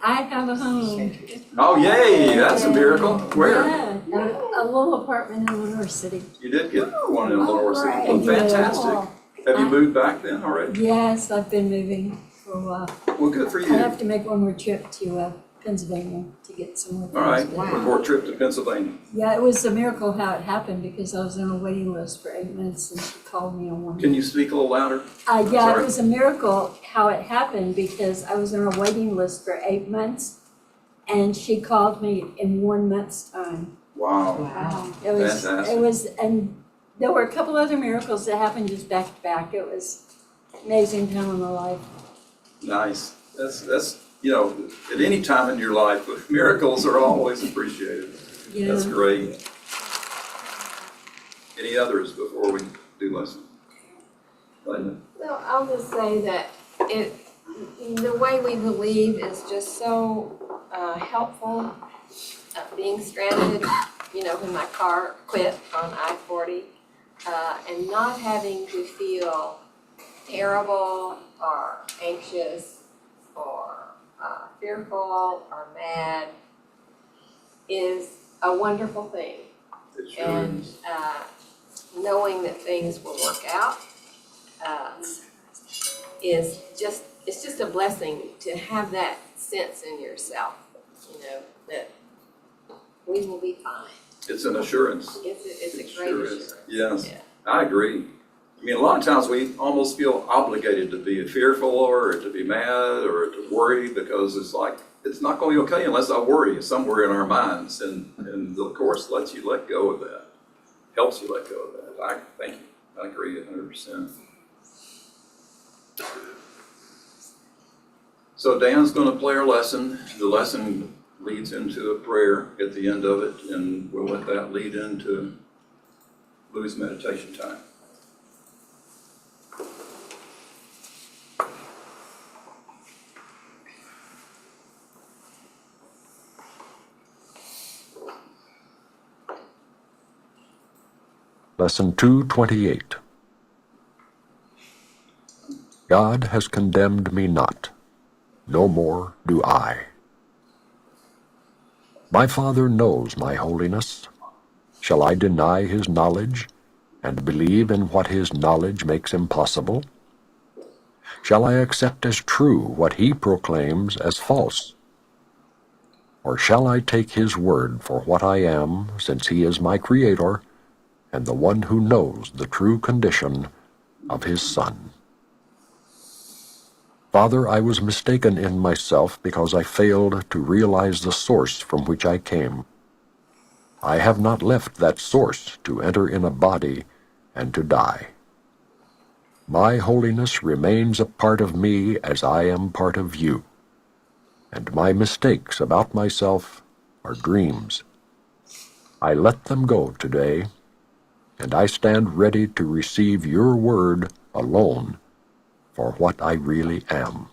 Speaker 5: I have a home.
Speaker 2: Oh, yay, that's a miracle. Where?
Speaker 5: Yeah, a little apartment in Lenore City.
Speaker 2: You did get one in Lenore City.
Speaker 5: Right.
Speaker 2: Well, fantastic. Have you moved back then already?
Speaker 5: Yes, I've been moving for a while.
Speaker 2: Well, good for
Speaker 5: I
Speaker 2: you.
Speaker 5: have to make one more trip to Pennsylvania to get some more.
Speaker 2: All right,
Speaker 5: things.
Speaker 2: one more trip to Pennsylvania.
Speaker 5: Yeah, it was a miracle how it happened because I was on a waiting list for 8 months and she called me on one.
Speaker 2: Can you speak a little louder?
Speaker 5: Yeah,
Speaker 2: Sorry.
Speaker 5: it was a miracle how it happened because I was on a waiting list for 8 months and she called me in 1 month's time.
Speaker 2: Wow.
Speaker 5: It was,
Speaker 2: Fantastic.
Speaker 5: and there were a couple other miracles that happened just back to back. It was amazing time in my life.
Speaker 2: Nice. That's at any time in your life, miracles are always appreciated.
Speaker 5: Yeah.
Speaker 2: That's great. Any others before we do lesson? Linda?
Speaker 9: Well, I'll just say that the way we believe is just so helpful. Being stranded, when my car quit on I-40, and not having to feel terrible or anxious or fearful or mad is a wonderful thing.
Speaker 2: It sure
Speaker 9: And
Speaker 2: is.
Speaker 9: knowing that things will work out it's just a blessing to have that sense in yourself. that we will be fine.
Speaker 2: It's an assurance.
Speaker 9: It's a
Speaker 2: It
Speaker 9: great
Speaker 2: sure
Speaker 9: assurance.
Speaker 2: is. Yes,
Speaker 9: Yeah.
Speaker 2: I agree. I mean, a lot of times we almost feel obligated to be fearful or to be mad or to worry because it's like, it's not going to be okay unless I worry somewhere in our minds. And the Course lets you let go of that, helps you let go of that. Thank you. I agree 100%. So Dan's going to play our lesson. The lesson leads into a prayer at the end of it, and we'll let that lead into Lou's meditation time.
Speaker 14: Lesson 228. God has condemned me not, no more do I. My Father knows my holiness. Shall I deny his knowledge and believe in what his knowledge makes impossible? Shall I accept as true what he proclaims as false? Or shall I take his word for what I am, since he is my Creator and the one who knows the true condition of his Son? Father, I was mistaken in myself because I failed to realize the source from which I came. I have not left that source to enter in a body and to die. My holiness remains a part of me as I am part of you, and my mistakes about myself are dreams. I let them go today, and I stand ready to receive your word alone for what I really am.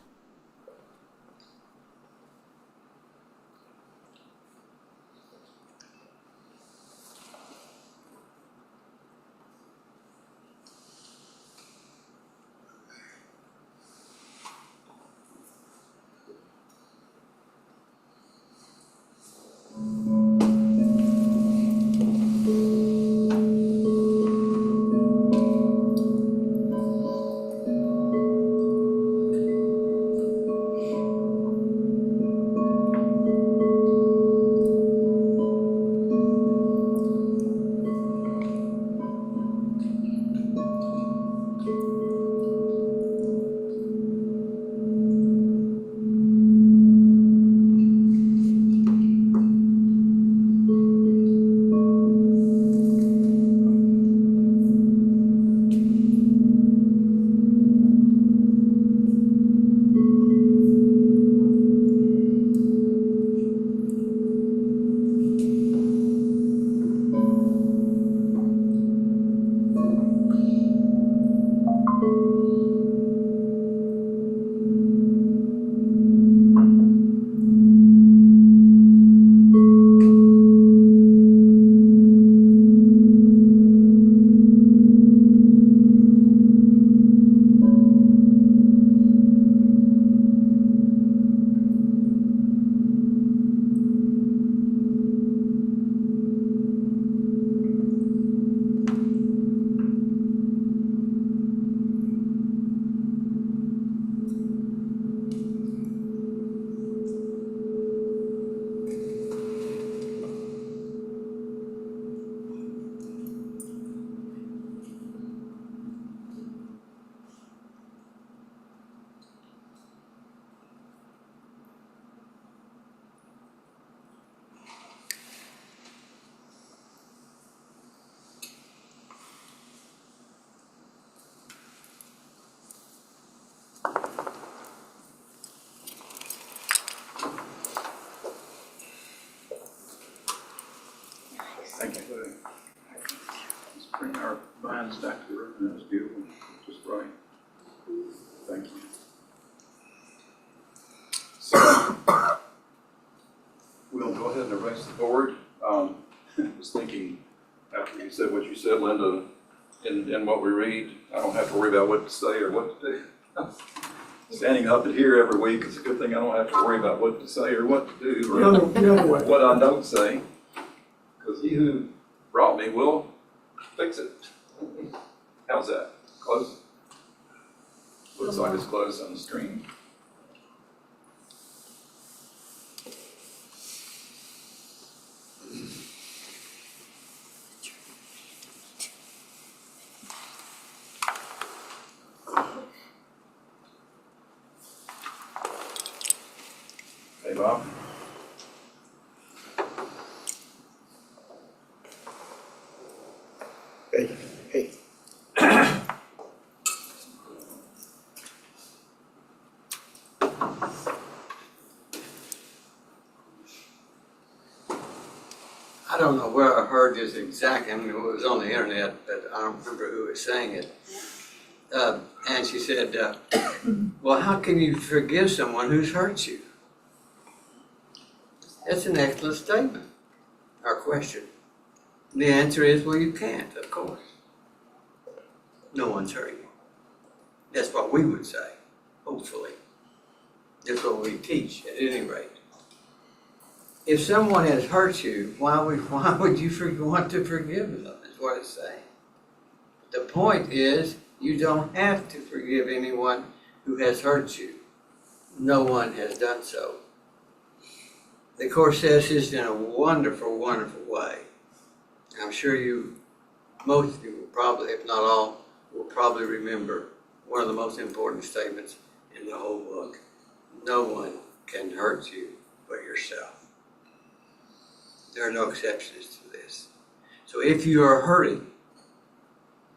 Speaker 2: Thank you, Lou. Let's bring our minds back to the room. That was beautiful. Just right. Thank you. So, we'll go ahead and erase the board. I was thinking, after you said what you said, Linda, in what we read, I don't have to worry about what to say or what to do. Standing up here every week is a good thing. I don't have to worry about what to say or what to do or
Speaker 1: The other way.
Speaker 2: what I don't say, because he who brought me will fix it. How's that? Close? Looks like it's close on the screen. Hey, Bob.
Speaker 13: Hey, hey. I don't know where I heard this exactly. I mean, it was on the internet, but I don't remember who was saying it. And she said, well, how can you forgive someone who's hurt you? That's an excellent statement, or question. And the answer is, well, you can't, of course. No one's hurt you. That's what we would say, hopefully. That's what we teach, at any rate. If someone has hurt you, why would you want to forgive them, is what it's saying. The point is, you don't have to forgive anyone who has hurt you. No one has done so. The Course says this in a wonderful, wonderful way. I'm sure most of you will probably, if not all, will probably remember one of the most important statements in the whole book. No one can hurt you but yourself. There are no exceptions to this. So if you are hurting,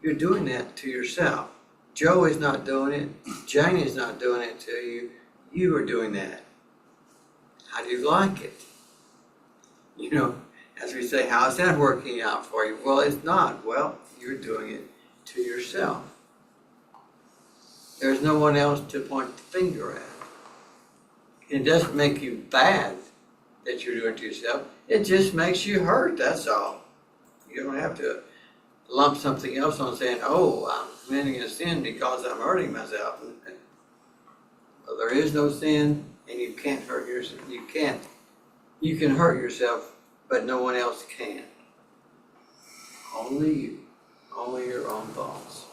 Speaker 13: you're doing that to yourself. Joe is not doing it. Jane is not doing it to you. You are doing that. How do you like it? You know, as we say, how's that working out for you? Well, it's not. Well, you're doing it to yourself. There's no one else to point the finger at. It doesn't make you bad that you're doing it to yourself. It just makes you hurt, that's all. You don't have to lump something else on saying, oh, I'm committing a sin because I'm hurting myself. Well, there is no sin, and you can't hurt yourself. You can hurt yourself, but no one else can. Only you. Only your own thoughts.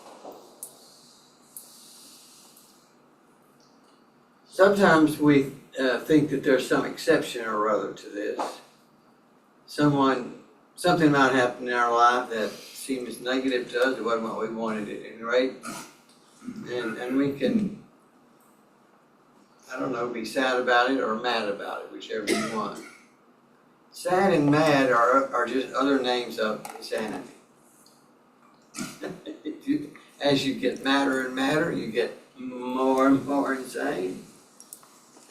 Speaker 13: Sometimes we think that there's some exception or other to this. Something might happen in our life that seems negative to us. It wasn't what we wanted at any rate. And we can, I don't know, be sad about it or mad about it, whichever you want. Sad and mad are just other names of insanity. As you get madder and madder, you get more and more insane.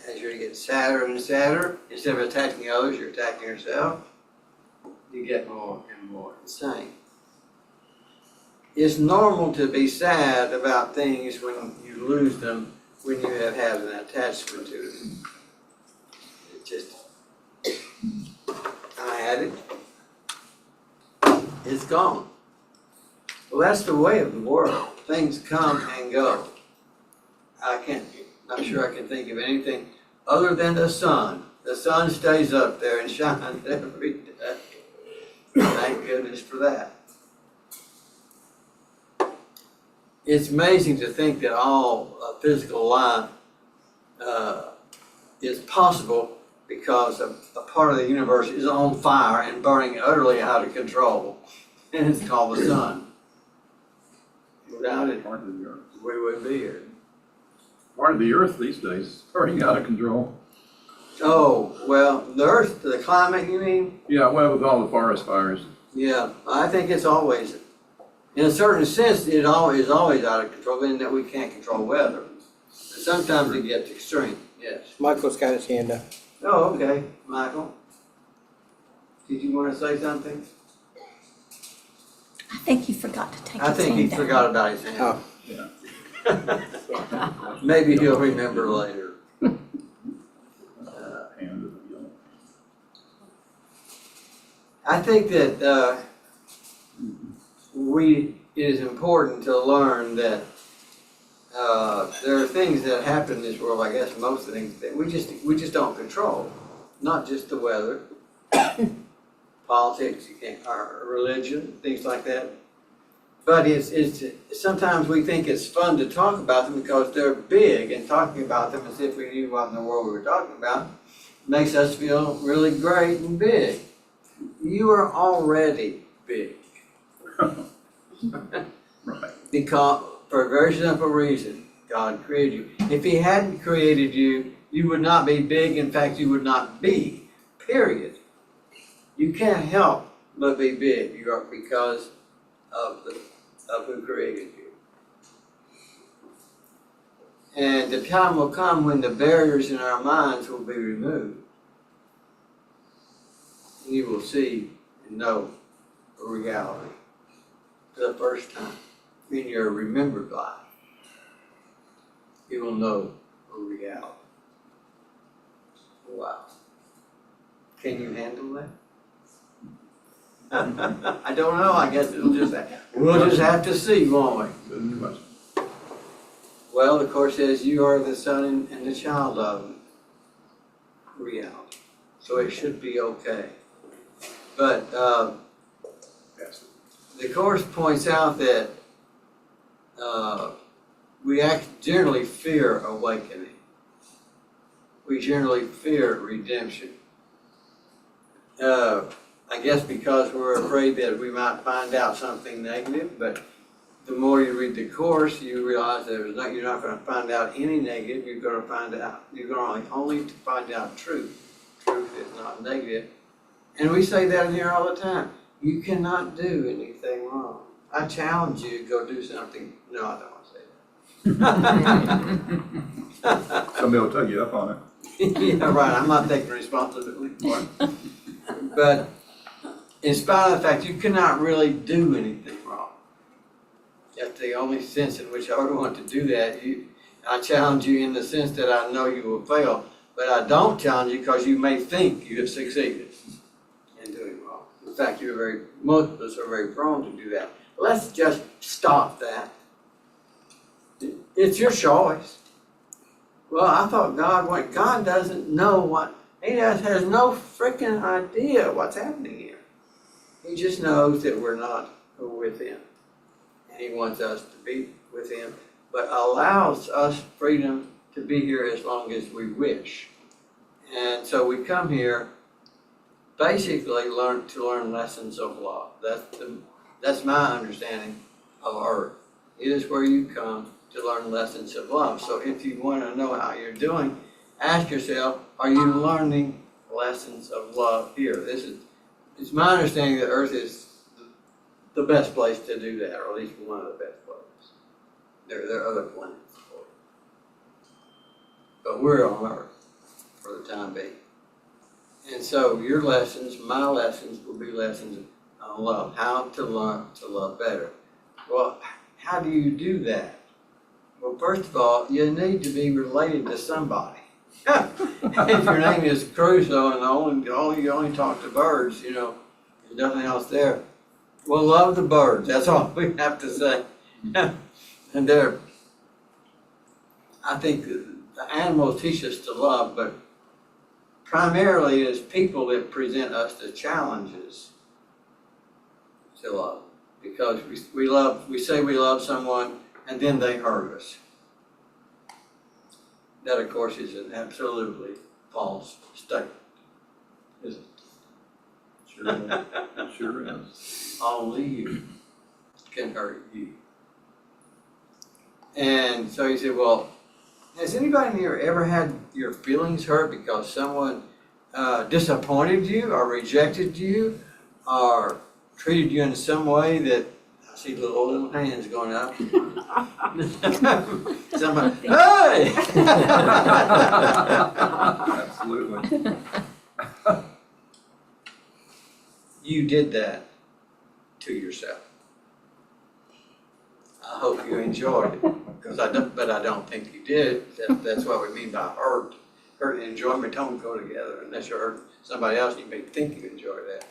Speaker 13: As you get sadder and sadder, instead of attacking others, you're attacking yourself. You get more and more insane. It's normal to be sad about things when you lose them, when you have had an attachment to them. It just, I had it. It's gone. Well, that's the way of the world. Things come and go. Not sure I can think of anything other than the sun. The sun stays up there and shines every day. Thank goodness for that. It's amazing to think that all physical life is possible because a part of the universe is on fire and burning utterly out of control. And it's called the sun. Without it, we wouldn't be here.
Speaker 2: Part of the earth these days is burning out of control.
Speaker 13: Oh, well, the earth, the climate, you mean?
Speaker 2: Yeah, well, with all the forest fires.
Speaker 13: Yeah, I think it's always, in a certain sense, it is always out of control, in that we can't control weather. But sometimes it gets extreme, yes.
Speaker 15: Michael's got his hand up.
Speaker 13: Oh, okay, Michael. Did you want to say something?
Speaker 6: I think he forgot to take his
Speaker 13: I
Speaker 6: hand
Speaker 13: think he
Speaker 6: down.
Speaker 13: forgot about his hand.
Speaker 15: Oh.
Speaker 2: Yeah.
Speaker 13: Maybe he'll remember later. I think that it is important to learn that there are things that happen in this world, I guess most of the things that we just don't control. Not just the weather, politics, or religion, things like that. But it's sometimes we think it's fun to talk about them because they're big, and talking about them as if we knew what in the world we were talking about makes us feel really great and big. You are already big.
Speaker 2: Right.
Speaker 13: Because, for a very simple reason, God created you. If He hadn't created you, You would not be big. In fact, you would not be, period. You can't help but be big. You are because of who created you. And the time will come when the barriers in our minds will be removed. You will see and know a reality for the first time in your remembered life. You will know a reality. Wow. Can you handle that? I don't know. I guess we'll just have to see, won't we? Well, the Course says you are the son and the child of reality. So it should be okay. But the Course points out that we generally fear awakening. We generally fear redemption. I guess because we're afraid that we might find out something negative, but the more you read the Course, you realize that you're not going to find out any negative. You're going to only to find out truth. Truth is not negative. And we say that in here all the time. You cannot do anything wrong. I challenge you to go do something. No, I don't want to say that.
Speaker 2: Somebody will take you up on it.
Speaker 13: Yeah, right. I'm not taking responsibility for it. But in spite of the fact, you cannot really do anything wrong. That's the only sense in which I would want to do that. I challenge you in the sense that I know you will fail, but I don't challenge you because you may think you have succeeded in doing wrong. In fact, most of us are very prone to do that. Let's just stop that. It's your choice. Well, I thought God doesn't know what, he has no freaking idea what's happening here. He just knows that we're not with him. And he wants us to be with him, but allows us freedom to be here as long as we wish. And so we come here basically to learn lessons of love. That's my understanding of earth. It is where you come to learn lessons of love. So if you want to know how you're doing, ask yourself, are you learning lessons of love here? It's my understanding that earth is the best place to do that, or at least one of the best places. There are other planets for it. But we're on earth for the time being. And so your lessons, my lessons, will be lessons on love, how to learn to love better. Well, how do you do that? Well, first of all, you need to be related to somebody. If your name is Crusoe and you only talk to birds, there's nothing else there. Well, love the birds. That's all we have to say. And I think the animals teach us to love, but primarily it's people that present us the challenges to love. Because we say we love someone and then they hurt us. That, of course, is an absolutely false statement, isn't it?
Speaker 2: Sure is.
Speaker 13: Only you can hurt you. And so he said, well, has anybody in here ever had your feelings hurt because someone disappointed you or rejected you or treated you in some way that, I see little hands going up. Somebody, hey!
Speaker 2: Absolutely.
Speaker 13: You did that to yourself. I hope you enjoyed it, but I don't think you did. That's what we mean by hurt. Hurt and enjoyment don't go together. Unless you hurt somebody else, you may think you enjoy that.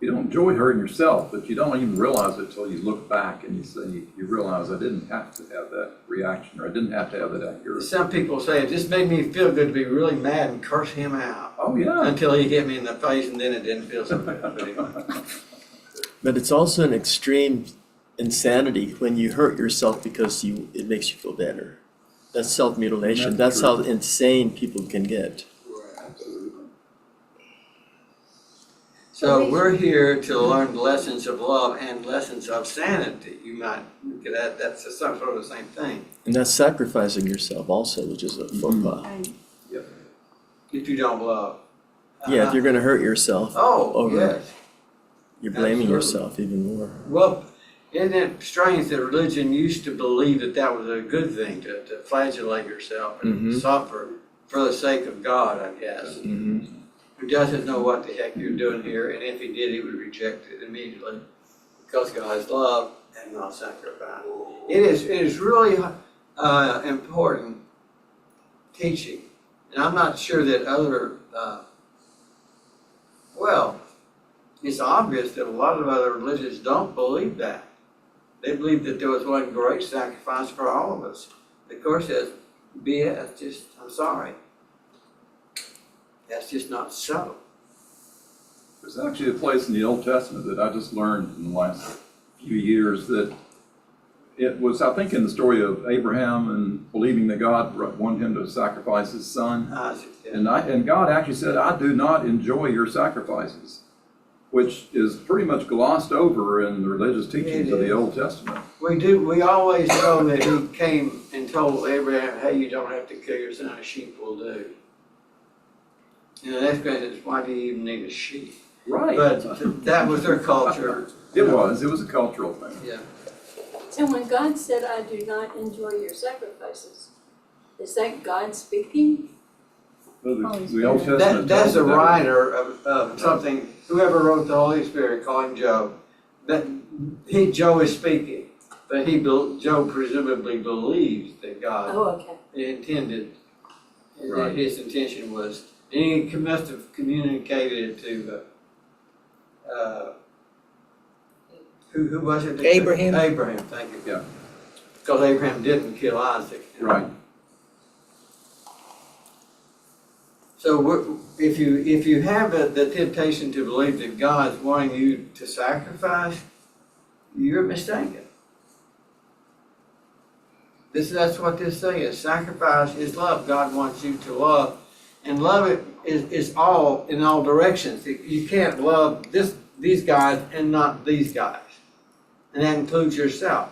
Speaker 2: You don't enjoy hurting yourself, but you don't even realize it until you look back and you realize I didn't have to have that reaction, or I didn't have to have that accuracy.
Speaker 13: Some people say it just made me feel good to be really mad and curse him out.
Speaker 2: Oh yeah.
Speaker 13: Until he hit me in the face, and then it didn't feel so good. But anyway.
Speaker 7: But it's also an extreme insanity when you hurt yourself because it makes you feel better. That's self-mutilation. That's how insane people can get.
Speaker 13: Absolutely.
Speaker 15: So we're here to learn lessons of love and lessons of sanity. You might look at that, that's some sort of the same thing.
Speaker 7: And that's sacrificing yourself also, which is a faux pas.
Speaker 15: If you don't love.
Speaker 7: Yeah, if you're gonna hurt yourself
Speaker 15: Oh,
Speaker 7: over,
Speaker 15: yes.
Speaker 7: you're blaming
Speaker 15: Absolutely.
Speaker 7: yourself even more.
Speaker 15: Well, isn't it strange that religion used to believe that that was a good thing, to flagellate yourself and suffer for the sake of God, I guess. Who doesn't know what the heck you're doing here, and if he did, he would reject it immediately because God is love and not sacrifice. It is really important teaching, and I'm not sure that other, well, it's obvious that a lot of other religions don't believe that. They believe that there was one great sacrifice for all of us. The Course says, BS, just, I'm sorry. That's just not so.
Speaker 2: There's actually a place in the Old Testament that I just learned in the last few years that it was, I think, in the story of Abraham and believing that God wanted him to sacrifice his son. And God actually said, I do not enjoy your sacrifices, which is pretty much glossed over in the religious teachings of the Old Testament.
Speaker 15: We always know that he came and told Abraham, hey, you don't have to kill your son, a sheep will do. And the next question is, why do you even need a sheep?
Speaker 2: Right.
Speaker 15: But that was their culture.
Speaker 2: It was a cultural thing.
Speaker 15: Yeah.
Speaker 5: So when God said, I do not enjoy your sacrifices, is that God speaking?
Speaker 2: The Old Testament.
Speaker 15: That's a writer of something, whoever wrote the Holy Spirit, call him Job. Joe is speaking, but Job presumably believes that God intended, that his intention was, and he must have communicated it to, who was it?
Speaker 13: Abraham.
Speaker 15: Abraham, thank you.
Speaker 2: Yeah.
Speaker 15: Because Abraham didn't kill Isaac.
Speaker 2: Right.
Speaker 15: So if you have the temptation to believe that God's wanting you to sacrifice, you're mistaken. That's what this thing is. Sacrifice is love. God wants you to love. And love it is all in all directions. You can't love these guys and not these guys. And that includes yourself.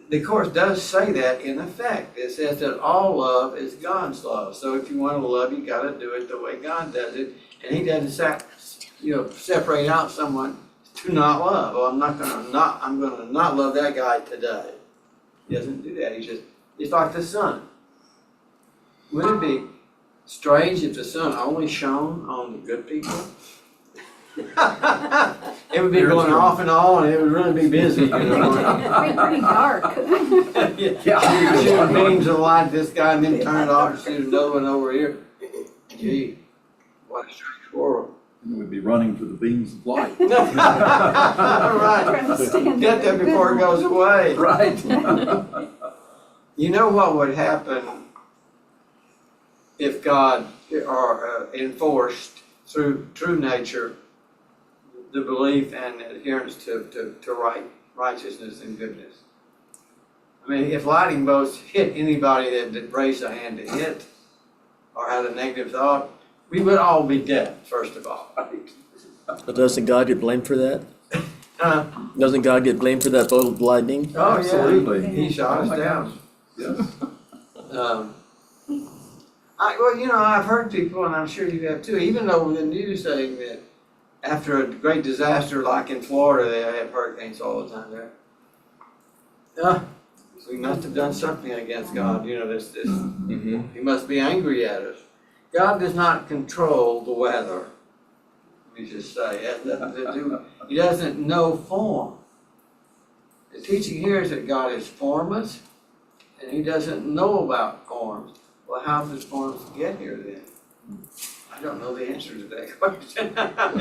Speaker 15: The Course does say that in effect. It says that all love is God's love. So if you want to love, you got to do it the way God does it. And he doesn't separate out someone to not love. Well, I'm going to not love that guy today. He doesn't do that. It's like the sun. Wouldn't it be strange if the sun only shone on the good people? It would be going off and on, and it would really be busy. You know?
Speaker 5: It'd be pretty dark.
Speaker 15: Yeah. Shoot beams of light this guy and then turn it off and shoot another one over here. Gee, what a strange world.
Speaker 2: And we'd be running for the beams of light.
Speaker 15: All right. Get there before it goes away.
Speaker 2: Right.
Speaker 15: You know what would happen if God enforced through true nature the belief and adherence to righteousness and goodness? I mean, if lightning bolts hit anybody that raised a hand to hit or had a negative thought, we would all be dead, first of all.
Speaker 7: But doesn't God get blamed for that? Doesn't God get blamed for that bolt of lightning?
Speaker 15: Oh,
Speaker 2: absolutely.
Speaker 15: Yeah. He shot us down.
Speaker 2: Yes.
Speaker 15: I've heard people, and I'm sure you have too, even over the news saying that after a great disaster like in Florida, they have hurricanes all the time there. We must have done something against God. You know, He must be angry at us. God does not control the weather. Let me just say, it has nothing to do. He doesn't know form. The teaching here is that God is formless, and he doesn't know about forms. Well, how does forms get here then? I don't know the answer to that question. I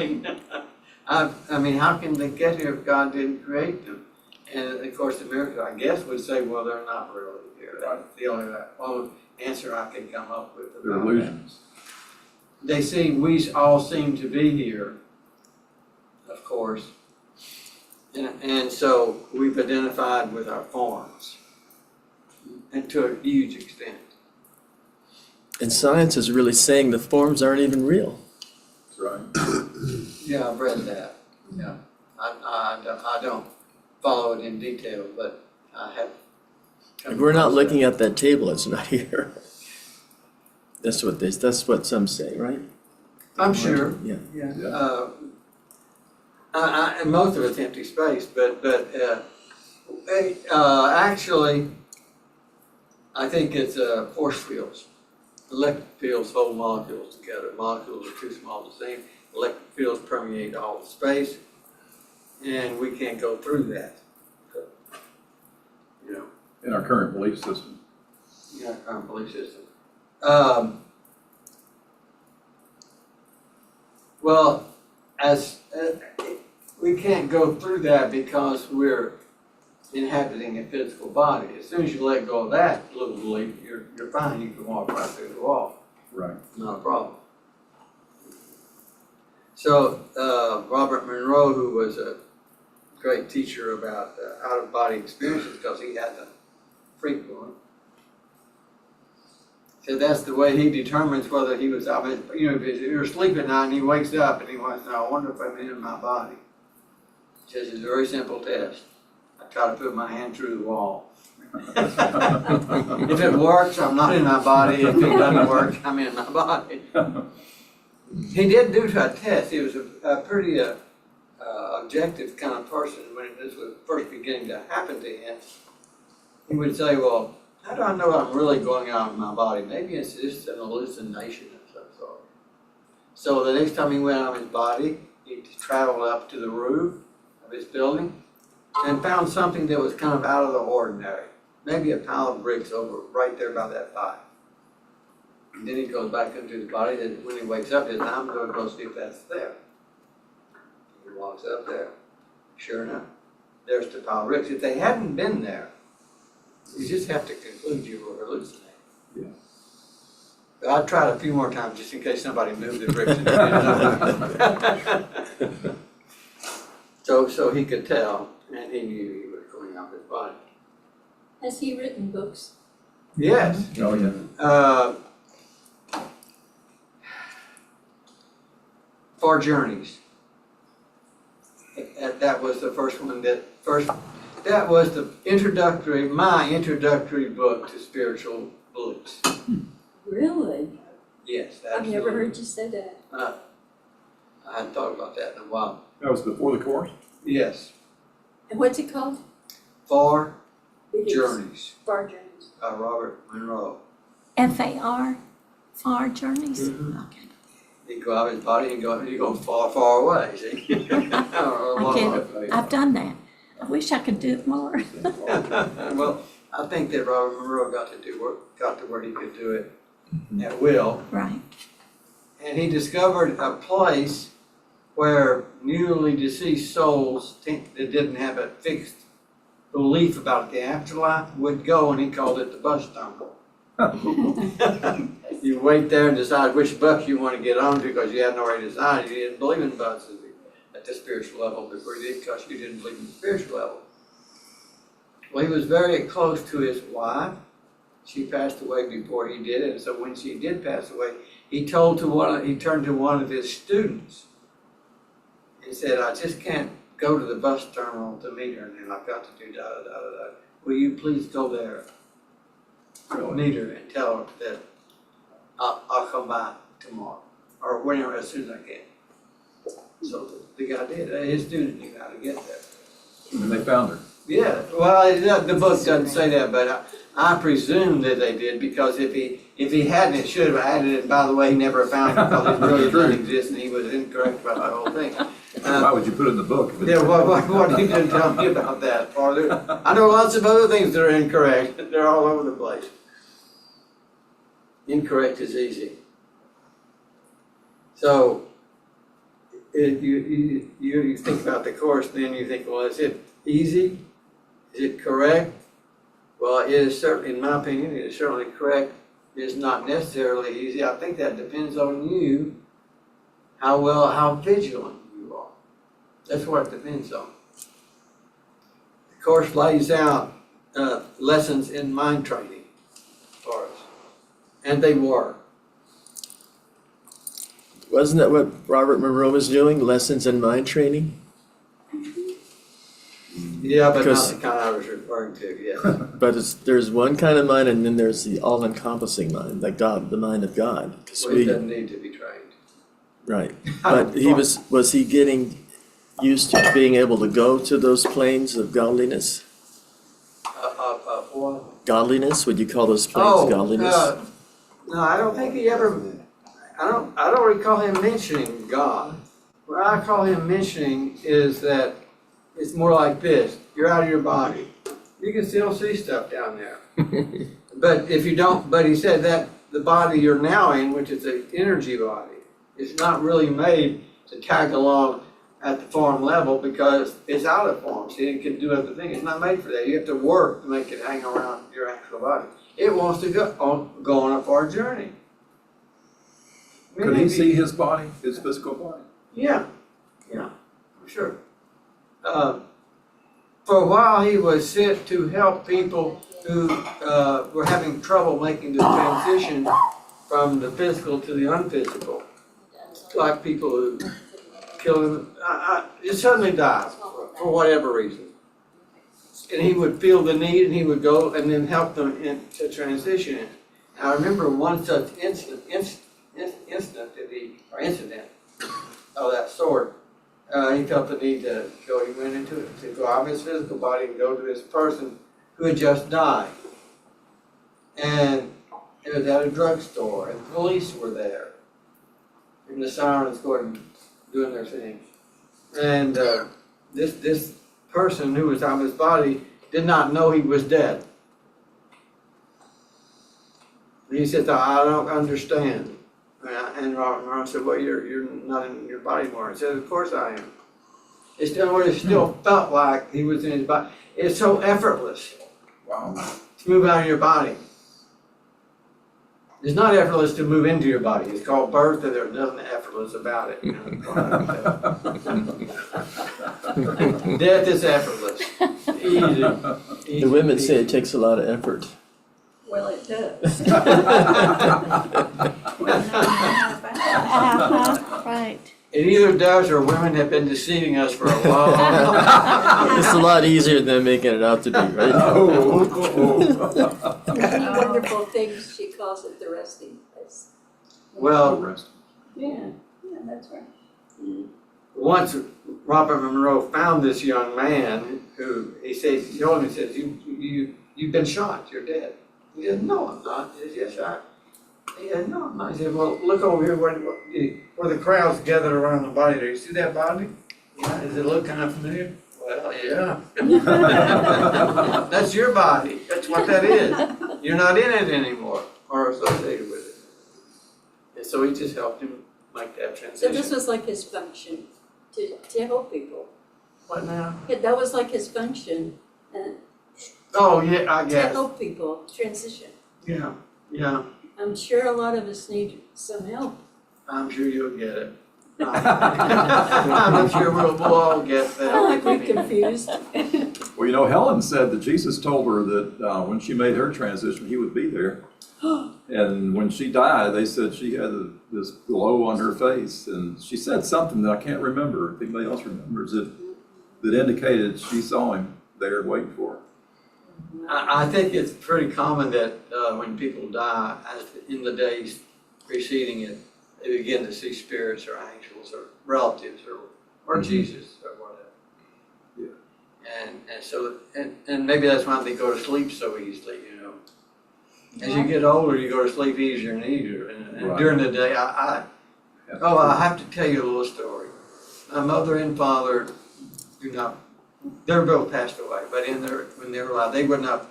Speaker 15: mean, how can they get here if God didn't create them? And of course, the miracle, I guess, would say, well, they're not really here. That's the only answer I can come up with.
Speaker 2: They're illusions.
Speaker 15: We all seem to be here, of course. And so we've identified with our forms, and to a huge extent.
Speaker 7: And science is really saying the forms aren't even real.
Speaker 2: That's right.
Speaker 15: Yeah, I've read that, yeah. I don't follow it in detail, but I have.
Speaker 7: If we're not looking at that table, it's not here. That's what some say, right?
Speaker 15: I'm sure,
Speaker 7: Yeah.
Speaker 15: yeah. And most of it's empty space, but actually, I think it's force fields. Electric fields hold molecules together. Molecules are too small to see. Electric fields permeate all the space, and we can't go through that. You know,
Speaker 2: In our current belief system.
Speaker 15: in our current belief system. Well, as we can't go through that because we're inhabiting a physical body. As soon as you let go of that little belief, you're fine. You can walk right through the wall.
Speaker 2: Right.
Speaker 15: Not a problem. So Robert Monroe, who was a great teacher about out-of-body experiences, because he had the frequent one, said that's the way he determines whether he was, you know, if you're asleep at night and he wakes up and he wants to know, I wonder if I'm in my body. He says it's a very simple test. I try to put my hand through the wall. If it works, I'm not in my body. If it doesn't work, I'm in my body. He did do a test. He was a pretty objective kind of person when this was first beginning to happen to him. He would say, well, how do I know I'm really going out of my body? Maybe it's just an hallucination of some sort. So the next time he went out of his body, he traveled up to the roof of his building and found something that was kind of out of the ordinary. Maybe a pile of bricks over right there by that fire. And then he goes back into his body, and when he wakes up, he says, I'm going to go see if that's there. He walks up there. Sure enough, there's the pile of bricks. If they hadn't been there, you just have to conclude you were hallucinating.
Speaker 2: Yeah.
Speaker 15: But I tried a few more times just in case somebody moved the bricks. So he could tell, and he knew he was going out of his body.
Speaker 5: Has he written books?
Speaker 15: Yes.
Speaker 2: Oh, yeah.
Speaker 15: Far Journeys. That was the first one that was my introductory book to spiritual beliefs.
Speaker 5: Really?
Speaker 15: Yes,
Speaker 5: I've
Speaker 15: absolutely.
Speaker 5: never heard you say that.
Speaker 15: I hadn't thought about that in a while.
Speaker 2: That was before the course?
Speaker 15: Yes.
Speaker 5: And what's it called?
Speaker 15: Far
Speaker 5: It is
Speaker 15: Journeys
Speaker 5: Far Journeys.
Speaker 15: by Robert Monroe.
Speaker 6: FAR, Far Journeys?
Speaker 15: Mhm.
Speaker 6: Okay.
Speaker 15: You go out of his body and you go far, far away, see?
Speaker 6: I've done that. I wish I could do it more.
Speaker 15: Well, I think that Robert Monroe got to where he could do it at will.
Speaker 6: Right.
Speaker 15: And he discovered a place where newly deceased souls that didn't have a fixed belief about the afterlife would go, and he called it the bus terminal. You wait there and decide which bus you want to get on to because you hadn't already decided. You didn't believe in buses at the spiritual level before you did because you didn't believe in the spiritual level. Well, he was very close to his wife. She passed away before he did it, and so when she did pass away, he turned to one of his students and said, I just can't go to the bus terminal to meet her, and then I've got to do da-da-da-da-da. Will you please go there, meet her, and tell her that I'll come by tomorrow, or whenever, as soon as I can. So the guy did. His student knew how to get there.
Speaker 2: And they found her.
Speaker 15: Yeah, well, the book doesn't say that, but I presume that they did, because if he hadn't, it should have added it. By the way, he never found it because it really didn't exist, and he was incorrect about the whole thing.
Speaker 2: Why would you put it in the book?
Speaker 15: Yeah, what you didn't tell me about that, Father? I know lots of other things that are incorrect. They're all over the place. Incorrect is easy. So you think about the course, then you think, well, is it easy? Is it correct? Well, it is certainly, in my opinion, it is certainly correct. It's not necessarily easy. I think that depends on you, how vigilant you are. That's what it depends on. The course lays out lessons in mind training for us, and they work.
Speaker 7: Wasn't that what Robert Monroe was doing? Lessons in mind training?
Speaker 15: Yeah, but not
Speaker 7: Because-
Speaker 15: the kind I was referring to, yes.
Speaker 7: But there's one kind of mind, and then there's the all-encompassing mind, like God, the mind of God. 'Cause
Speaker 15: Well, it doesn't need to be trained.
Speaker 7: right. But was he getting used to being able to go to those planes of godliness?
Speaker 15: What?
Speaker 7: Godliness? Would you call those planes godliness?
Speaker 15: No, I don't think he ever, I don't recall him mentioning God. What I call him mentioning is that it's more like this, you're out of your body. You can still see stuff down there. But if you don't, but he said that the body you're now in, which is an energy body, is not really made to tag along at the form level because it's out of form. See, it can do other things. It's not made for that. You have to work to make it hang around your actual body. It wants to go on a far journey.
Speaker 2: Could he see his body, his physical body?
Speaker 15: Yeah, for sure. For a while, he was sent to help people who were having trouble making the transition from the physical to the unphysical. Like people who just suddenly died for whatever reason. And he would feel the need and he would go and then help them to transition. And I remember one such incident of that sort. He felt the need to go, he went into it, to go out of his physical body and go to this person who had just died. And it was at a drugstore and the police were there. And the sirens going, doing their thing. And this person who was out of his body did not know he was dead. And he said, I don't understand. And Ron said, well, you're not in your body anymore. He said, of course I am. It still felt like he was in his body. It's so effortless.
Speaker 2: Wow.
Speaker 15: To move out of your body. It's not effortless to move into your body. It's called birth, and there's nothing effortless about it. You know? Death is effortless. Easy.
Speaker 7: The women say it takes a lot of effort.
Speaker 5: Well, it does.
Speaker 6: Right.
Speaker 15: It either does or women have been deceiving us for a long time.
Speaker 7: It's a lot easier than making it out to be, right?
Speaker 5: Many wonderful things, she calls it the resting place.
Speaker 15: Well,
Speaker 5: Yeah, that's right.
Speaker 15: once Robert Monroe found this young man who he told him, he says, you've been shot, you're dead. He said, no, I'm not. He said, yes, he said, no, I'm not. He said, well, look over here where the crowd's gathered around the body there. You see that body? Yeah. Does it look kind of familiar? Well, yeah. That's your body. That's what that is. You're not in it anymore or associated with it. And so he just helped him make that
Speaker 5: So
Speaker 15: transition.
Speaker 5: this was like his function, to help people.
Speaker 15: What now?
Speaker 5: Yeah, that was like his function,
Speaker 15: Oh, yeah, I
Speaker 5: to
Speaker 15: guess.
Speaker 5: help people transition.
Speaker 15: Yeah.
Speaker 5: I'm sure a lot of us need some help.
Speaker 15: I'm sure you'll get it. I'm sure we'll all get that.
Speaker 5: I like we're confused.
Speaker 2: Well, you know, Helen said that Jesus told her that when she made her transition, he would be there. And when she died, they said she had this glow on her face. And she said something that I can't remember, if anybody else remembers it, that indicated she saw him there waiting for her.
Speaker 15: I think it's pretty common that when people die, in the days preceding it, they begin to see spirits or angels or relatives or Jesus or whatever.
Speaker 2: Yeah.
Speaker 15: And so maybe that's why they go to sleep so easily, you know. As you get older, you go to sleep easier and easier. And
Speaker 2: Right.
Speaker 15: during the day, I have to tell you a little story. My mother and father they were both passed away, but when they were alive, they were not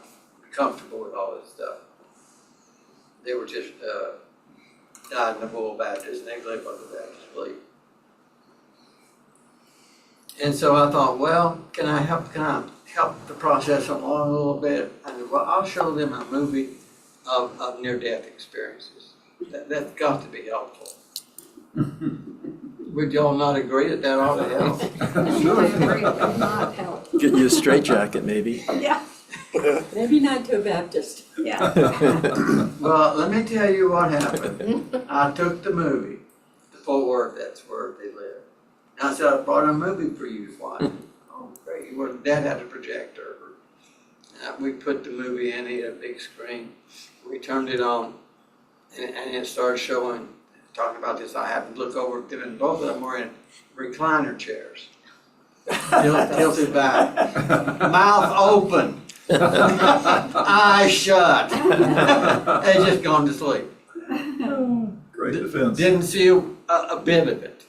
Speaker 15: comfortable with all this stuff. They were just died in a full Baptist, and they lived on the Baptist belief. And so I thought, well, can I help the process along a little bit? I said, well, I'll show them a movie of near-death experiences. That's got to be helpful. Would y'all not agree that ought to help?
Speaker 5: Sure. It would not help.
Speaker 7: Get you a straitjacket, maybe.
Speaker 5: Yeah. Maybe not to a Baptist.
Speaker 15: Well, let me tell you what happened. I took the movie. Fort Worth, that's where they live. And I said, I brought a movie for you to watch. Oh, great. Well, Dad had a projector. We put the movie in, he had a big screen. We turned it on, and it started showing, talking about this. I happened to look over at them, and both of them were in recliner chairs. Tilted back, mouth open, eyes shut. They just gone to sleep.
Speaker 2: Great defense.
Speaker 15: Didn't see a bit of it.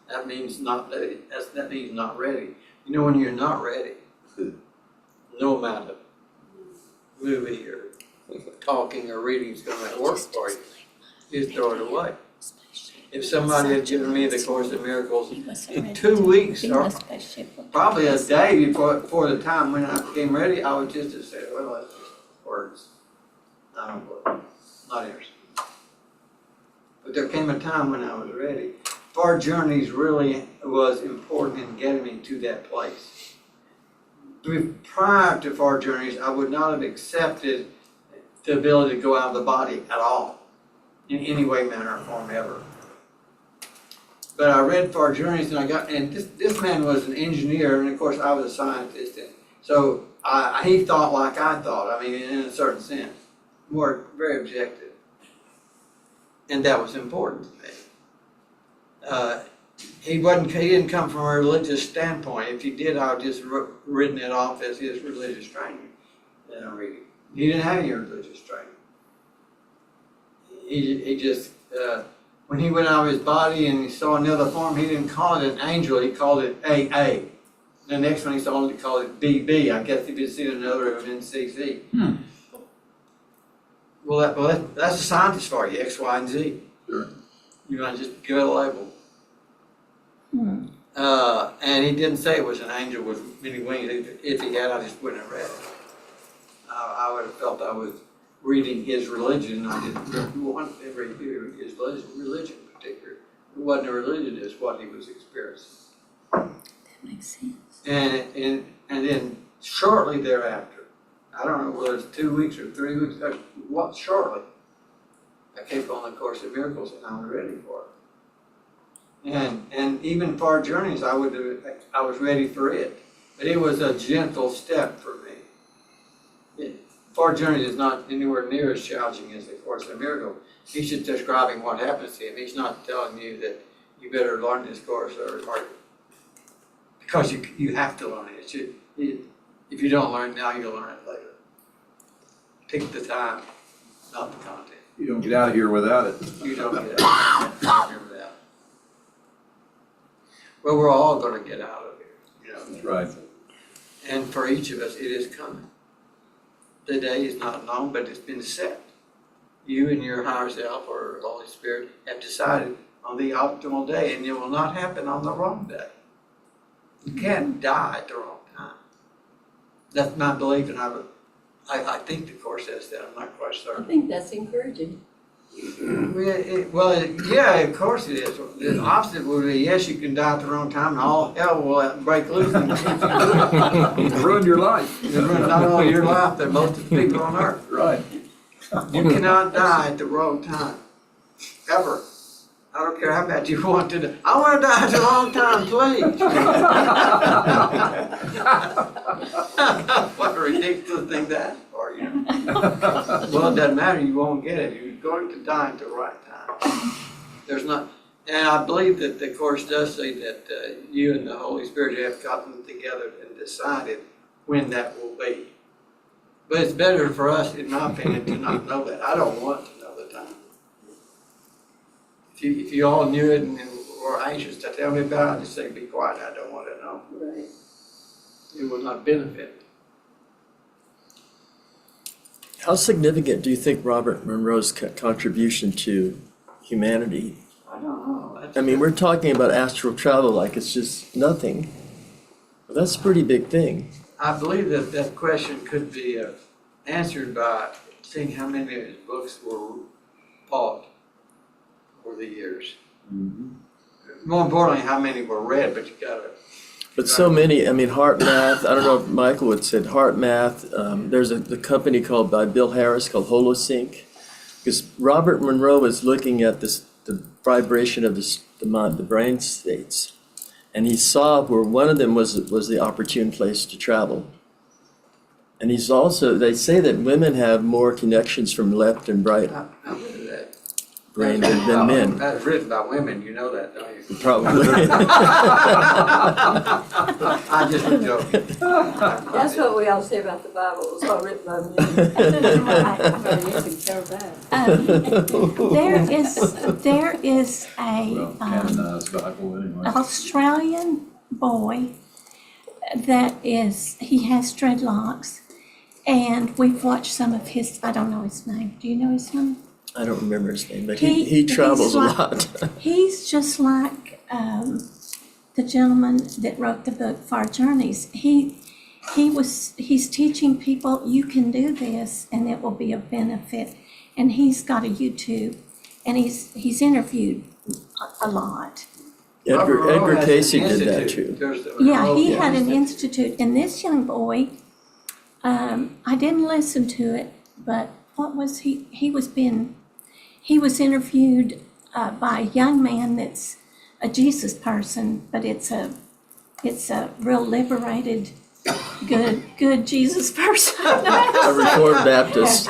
Speaker 15: That means not ready. That means not ready. You know, when you're not ready, no amount of movie or talking or reading is going to work for you. You just throw it away. If somebody had given me the Course in Miracles in 2 weeks, or probably a day before the time when I became ready, I would just have said, well, that's just words. I don't know, not interested. But there came a time when I was ready. Far journeys really was important in getting me to that place. Prior to far journeys, I would not have accepted the ability to go out of the body at all, in any way, manner, or form ever. But I read Far Journeys, and this man was an engineer, and of course I was a scientist, and so he thought like I thought. I mean, in a certain sense, more very objective, and that was important to me. He didn't come from a religious standpoint. If he did, I would just written it off as his religious training. He didn't have any religious training. He just. When he went out of his body and he saw another form, he didn't call it an angel, he called it AA. The next one he saw, he called it BB. I guess if he'd seen another, it would have been CC. Well, that's a scientist for you, X, Y, and Z.
Speaker 2: Sure.
Speaker 15: You might just give it a label. And he didn't say it was an angel with many wings. If he had, I just wouldn't have read it. I would have felt I was reading his religion. I didn't want to ever hear his religion in particular. It wasn't a religion, it's what he was experiencing.
Speaker 6: That makes sense.
Speaker 15: And then shortly thereafter, I don't know whether it's 2 weeks or 3 weeks, shortly, I came on the Course in Miracles and I was ready for it. And even Far Journeys, I was ready for it. But it was a gentle step for me. Far Journeys is not anywhere near as challenging as the Course in Miracles. He's just describing what happens to him. He's not telling you that you better learn this course or because you have to learn it. If you don't learn it now, you'll learn it later. Pick the time, not the content.
Speaker 2: You don't get out of here without it.
Speaker 15: You don't get out of here without it. Well, we're all going to get out of here.
Speaker 2: That's right.
Speaker 15: And for each of us, it is coming. The day is not known, but it's been set. You and your higher self or Holy Spirit have decided on the optimal day, and it will not happen on the wrong day. You can't die at the wrong time. That's my belief, and I think the Course says that. I'm not quite certain.
Speaker 5: I think that's encouraging.
Speaker 15: Well, yeah, of course it is. The opposite would be, yes, you can die at the wrong time, and all hell will break loose and
Speaker 2: Ruin your life.
Speaker 15: Not only your life, but most of the people on earth.
Speaker 2: Right.
Speaker 15: You cannot die at the wrong time, ever. I don't care how bad you want to die. I want to die at the wrong time, please. What a ridiculous thing that is for you. Well, it doesn't matter. You won't get it. You're going to die at the right time. There's not, and I believe that the Course does say that you and the Holy Spirit have gotten together and decided when that will be. But it's better for us, in my opinion, to not know that. I don't want to know the time. If you all knew it and were anxious to tell me about it, just say, be quiet, I don't want to know.
Speaker 5: Right.
Speaker 15: It will not benefit.
Speaker 7: How significant do you think Robert Monroe's contribution to humanity?
Speaker 15: I don't know.
Speaker 7: I mean, we're talking about astral travel like it's just nothing. Well, that's a pretty big thing.
Speaker 15: I believe that question could be answered by seeing how many of his books were bought over the years. Mm-hmm. More importantly, how many were read, but you gotta.
Speaker 7: But so many, I mean, Heart Math, I don't know if Michael would said Heart Math. There's the company called by Bill Harris called Holosync. Because Robert Monroe was looking at this, the vibration of the brain states, and he saw where one of them was the opportune place to travel. And he's also, they say that women have more connections from left and right
Speaker 15: I read that.
Speaker 7: brain than men.
Speaker 15: That was written by women, you know that, don't you?
Speaker 7: Probably.
Speaker 15: I just was joking.
Speaker 5: That's what we all say about the Bible, it was all written by men. You can tell that.
Speaker 6: There is a
Speaker 2: Canonized Bible anyway.
Speaker 6: Australian boy that he has dreadlocks, and we've watched some of his, I don't know his name. Do you know his name?
Speaker 7: I don't remember his name, but
Speaker 6: He-
Speaker 7: he travels
Speaker 6: he's
Speaker 7: a
Speaker 6: like-
Speaker 7: lot.
Speaker 6: He's just like the gentleman that wrote the book Far Journeys. He's teaching people you can do this and it will be a benefit. And he's got a YouTube, and he's interviewed a lot.
Speaker 7: Edgar Casey did that too.
Speaker 6: Yeah, he had an institute, and this young boy, I didn't listen to it, but what was he? He was interviewed by a young man that's a Jesus person, but it's a real liberated, good Jesus person.
Speaker 7: A Reformed Baptist.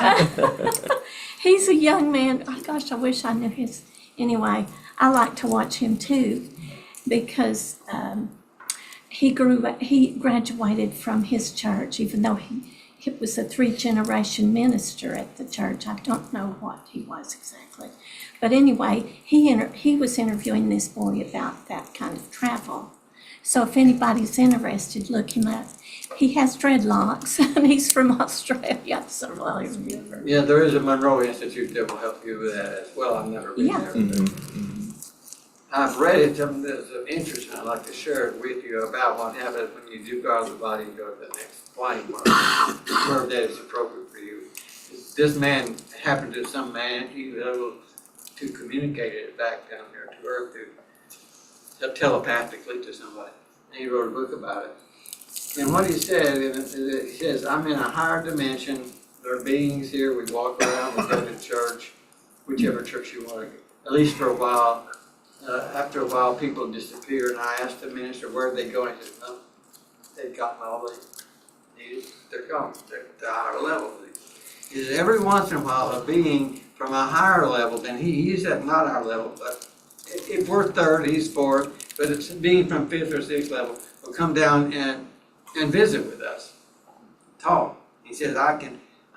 Speaker 6: He's a young man. Oh gosh, I wish I knew his. Anyway, I like to watch him too, because he graduated from his church, even though he was a 3-generation minister at the church. I don't know what he was exactly. But anyway, he was interviewing this boy about that kind of travel. So if anybody's interested, look him up. He has dreadlocks, and he's from Australia, so well, he's beautiful.
Speaker 15: Yeah, there is a Monroe Institute that will help you with that as well. I've never been
Speaker 6: Yeah.
Speaker 15: there. I've read it, something that's of interest, and I'd like to share it with you about what happens when you do go out of the body and go to the next plane, where that is appropriate for you. This man happened to some man, he was able to communicate it back down here to Earth telepathically to somebody. And he wrote a book about it. And what he said, he says, I'm in a higher dimension, there are beings here, we walk around, we go to church, whichever church you want to go, at least for a while. After a while, people disappear, and I asked the minister, where are they going? He said, no, they've gotten all they needed, they're gone, they're at the higher level. He said, every once in a while, a being from a higher level than he's at not our level, but if we're third, he's fourth, but it's a being from 5th or 6th level will come down and visit with us, talk. He says, I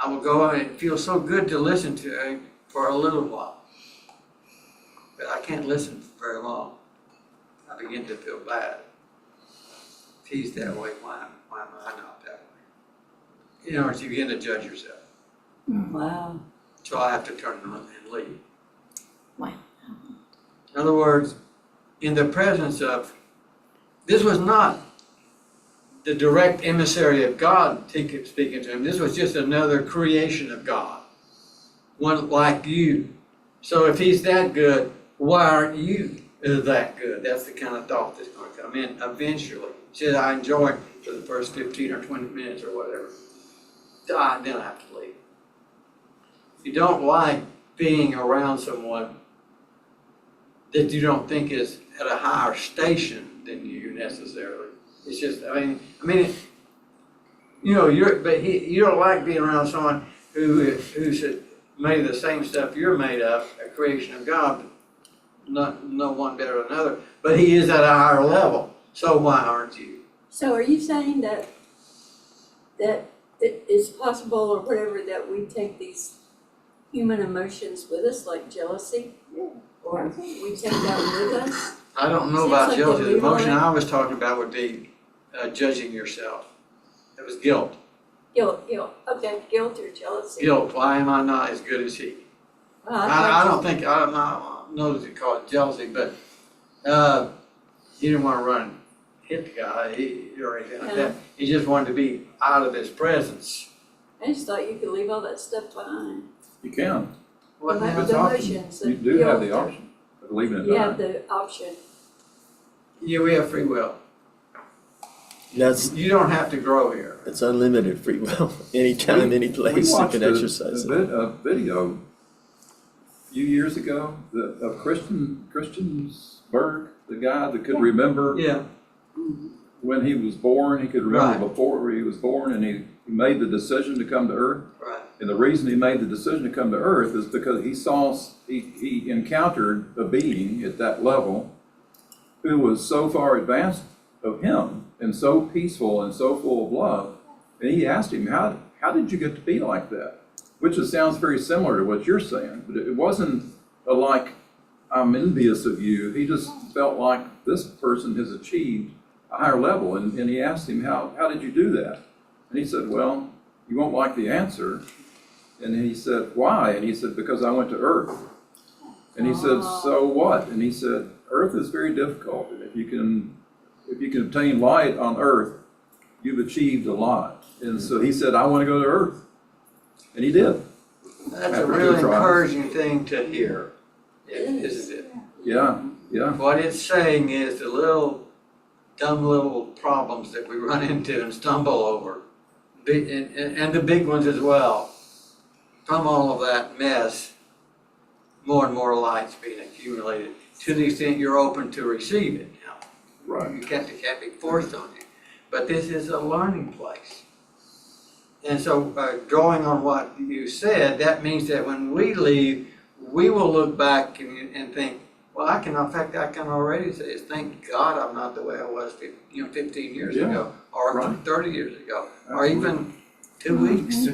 Speaker 15: will go and it feels so good to listen to him for a little while. But I can't listen for very long. I begin to feel bad. If he's that way, why am I not that way? You know, you begin to judge yourself.
Speaker 5: Wow.
Speaker 15: So I have to turn on and leave.
Speaker 6: Wow.
Speaker 15: In other words, in the presence of, this was not the direct emissary of God speaking to him. This was just another creation of God, one like you. So if he's that good, why aren't you that good? That's the kind of thought that's going to come in eventually. Said I enjoy it for the first 15 or 20 minutes or whatever. Then I have to leave. If you don't like being around someone that you don't think is at a higher station than you necessarily, it's just, you know, you don't like being around someone who's made of the same stuff you're made of, a creation of God, no one better than another, but he is at a higher level. So why aren't you?
Speaker 5: So are you saying that it is possible or whatever that we take these human emotions with us, like jealousy? Or we take that with us?
Speaker 15: I don't know
Speaker 5: Seems
Speaker 15: about
Speaker 5: like
Speaker 15: jealousy.
Speaker 5: they
Speaker 15: The
Speaker 5: leave all
Speaker 15: emotion
Speaker 5: that-
Speaker 15: I was talking about would be judging yourself. It was guilt.
Speaker 5: Guilt, okay, guilt or jealousy.
Speaker 15: Guilt. Why am I not as good as he? I don't know that you call it jealousy, but he didn't want to run and hit the guy or anything like that. He just wanted to be out of his presence.
Speaker 5: I just thought you could leave all that stuff behind.
Speaker 2: You can.
Speaker 15: What
Speaker 5: The
Speaker 15: happens?
Speaker 5: emotions.
Speaker 2: You do have the option of leaving it
Speaker 5: You have
Speaker 2: behind.
Speaker 5: the option.
Speaker 15: Yeah, we have free will.
Speaker 7: That's,
Speaker 15: You don't have to grow here.
Speaker 7: it's unlimited free will. Anytime, any place, you can exercise it.
Speaker 2: A video few years ago, of Christiansburg, the guy that could remember
Speaker 15: Yeah,
Speaker 2: when he was born, he could remember
Speaker 15: Right.
Speaker 2: before he was born, and he made the decision to come to Earth.
Speaker 15: right.
Speaker 2: And the reason he made the decision to come to Earth is because he encountered a being at that level who was so far advanced of him and so peaceful and so full of love. And he asked him, how did you get to be like that? Which sounds very similar to what you're saying, but it wasn't like, I'm envious of you. He just felt like this person has achieved a higher level. And he asked him, how did you do that? And he said, well, you won't like the answer. And he said, why? And he said, because I went to Earth. And he said, so what? And he said, Earth is very difficult. And if you can obtain light on Earth, you've achieved a lot. And so he said, I want to go to Earth. And he did.
Speaker 15: That's a
Speaker 2: After
Speaker 15: really
Speaker 2: 2 trials.
Speaker 15: encouraging thing to hear, isn't it?
Speaker 2: Yeah, yeah.
Speaker 15: What it's saying is the dumb little problems that we run into and stumble over, and the big ones as well. From all of that mess, more and more light's being accumulated to the extent you're open to receive it now.
Speaker 2: Right.
Speaker 15: It can't be forced on you. But this is a learning place. And so drawing on what you said, that means that when we leave, we will look back and think, well, I can already say, thank God I'm not the way I was 15 years ago, or
Speaker 2: Right.
Speaker 15: 30 years ago, or even 2 weeks.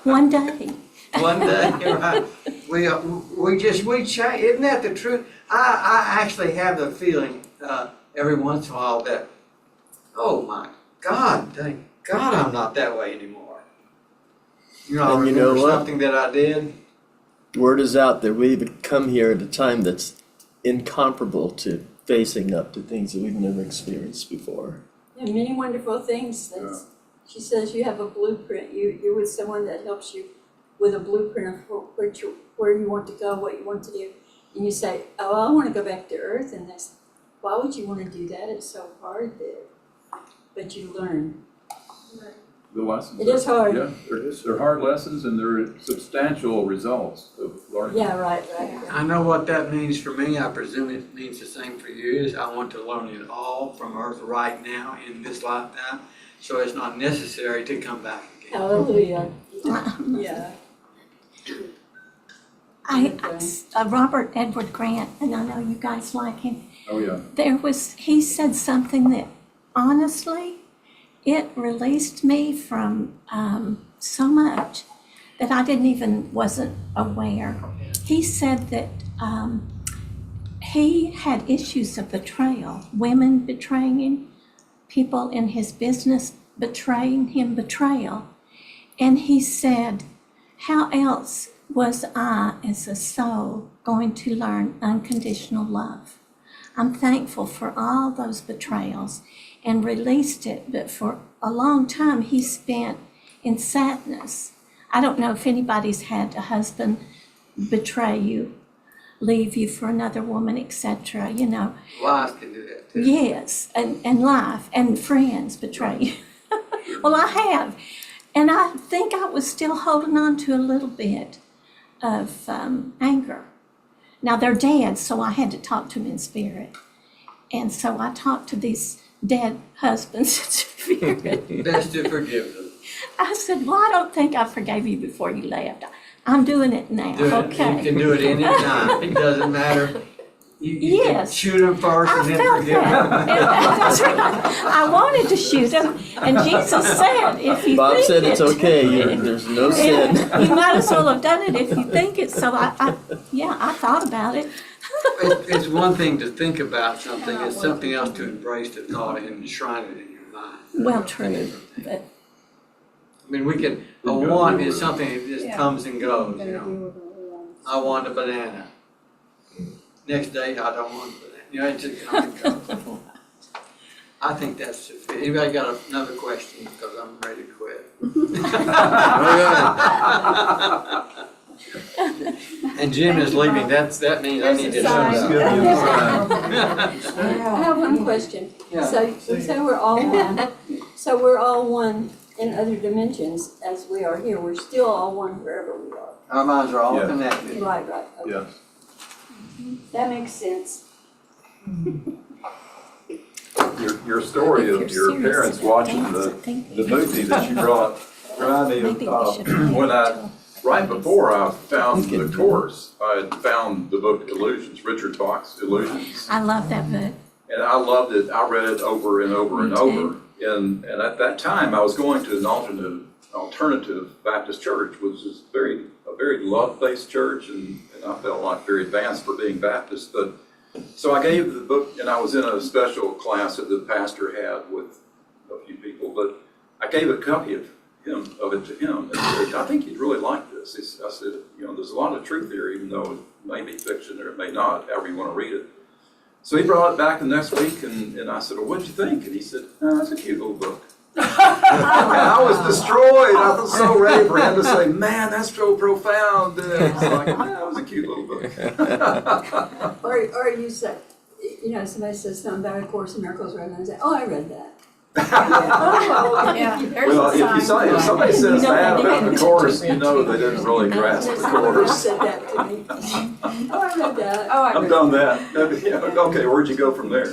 Speaker 6: One day.
Speaker 15: One day, right? We change. Isn't that the truth? I actually have the feeling every once in a while that, oh my God, thank God I'm not that way anymore. I
Speaker 7: And you know
Speaker 15: remember
Speaker 7: what?
Speaker 15: something that I did.
Speaker 7: Word is out that we've come here at a time that's incomparable to facing up to things that we've never experienced before.
Speaker 5: Yeah, many wonderful things. She says you have a blueprint. You're with someone that helps you with a blueprint of where you want to go, what you want to do. And you say, oh, I want to go back to Earth. And that's, why would you want to do that? It's so hard there. But you learn.
Speaker 2: The lessons.
Speaker 5: It is hard.
Speaker 2: Yeah, they're hard lessons and they're substantial results of learning.
Speaker 5: Yeah, right.
Speaker 15: I know what that means for me. I presume it means the same for you. Is I want to learn it all from Earth right now in this lifetime, so it's not necessary to come back again.
Speaker 5: Hallelujah. Yeah.
Speaker 6: Robert Edward Grant, and I know you guys like him.
Speaker 2: Oh, yeah.
Speaker 6: He said something that honestly, it released me from so much that I wasn't aware. He said that he had issues of betrayal, women betraying him, people in his business betraying him, betrayal. And he said, how else was I as a soul going to learn unconditional love? I'm thankful for all those betrayals and released it, but for a long time he spent in sadness. I don't know if anybody's had a husband betray you, leave you for another woman, etc.
Speaker 15: Life can do that too.
Speaker 6: Yes, and life and friends betray you. Well, I have. And I think I was still holding on to a little bit of anger. Now they're dead, so I had to talk to them in spirit. And so I talked to these dead husbands in spirit.
Speaker 15: Best to forgive them.
Speaker 6: I said, well, I don't think I forgave you before you left. I'm doing it now, okay?
Speaker 15: You can do it any time. It doesn't matter. You can
Speaker 6: Yes.
Speaker 15: shoot them first
Speaker 6: I
Speaker 15: and then
Speaker 6: felt
Speaker 15: forgive
Speaker 6: that.
Speaker 15: them.
Speaker 6: That's right. I wanted to shoot him, and Jesus said, if you
Speaker 7: Bob
Speaker 6: think
Speaker 7: said it's
Speaker 6: it,
Speaker 7: okay. There's no sin.
Speaker 6: you might as well have done it if you think it. So I thought about it.
Speaker 15: It's one thing to think about something, it's something else to embrace the thought and enshrine it in your mind.
Speaker 6: Well, true, but
Speaker 15: I mean, a want is something that just comes and goes, I want a banana. Next day, I don't want a banana. It just comes and goes. I think that's sufficient. Anybody got another question? Because I'm ready to quit. And Jim is leaving. That means I need to.
Speaker 5: I have one question.
Speaker 15: Yeah.
Speaker 5: So we're all one. So we're all one in other dimensions as we are here. We're still all one wherever we are.
Speaker 15: Our minds are all
Speaker 2: Yeah.
Speaker 15: connected.
Speaker 5: Right, okay.
Speaker 2: Yes.
Speaker 5: That makes sense.
Speaker 2: Your story
Speaker 6: If
Speaker 2: of
Speaker 6: you're
Speaker 2: your
Speaker 6: serious
Speaker 2: parents
Speaker 6: about
Speaker 2: watching
Speaker 6: dance, I
Speaker 2: the
Speaker 6: think
Speaker 2: movie that you brought reminded me
Speaker 6: maybe we
Speaker 2: of
Speaker 6: should wait
Speaker 2: when
Speaker 6: until-
Speaker 2: right before I found the course, I had found the book Illusions, Richard Bach's Illusions.
Speaker 6: I love that book.
Speaker 2: And I loved it. I read it over and over
Speaker 6: Me
Speaker 2: and
Speaker 6: too.
Speaker 2: over. And at that time, I was going to an alternative Baptist church, which is a very love-based church, and I felt like very advanced for being Baptist. But so I gave the book, and I was in a special class that the pastor had with a few people, but I gave a copy of it to him. And I said, I think you'd really like this. I said, there's a lot of truth here, even though it may be fiction or it may not, however you want to read it. So he brought it back the next week, and I said, well, what'd you think? And he said, oh, that's a cute little book. And I was destroyed. I was so ready for him to say, man, that's so profound. And I was like, man, that was a cute little book.
Speaker 5: Or you say, somebody says something about A Course in Miracles, and I say, oh, I read that.
Speaker 9: Yeah, there's
Speaker 2: Well,
Speaker 9: a sign.
Speaker 2: if somebody says that about the course, they didn't really grasp the
Speaker 5: Somebody
Speaker 2: course.
Speaker 5: said that to me. Oh, I read that.
Speaker 9: Oh, I
Speaker 2: I've
Speaker 9: read
Speaker 2: done that. Okay, where'd you go from there?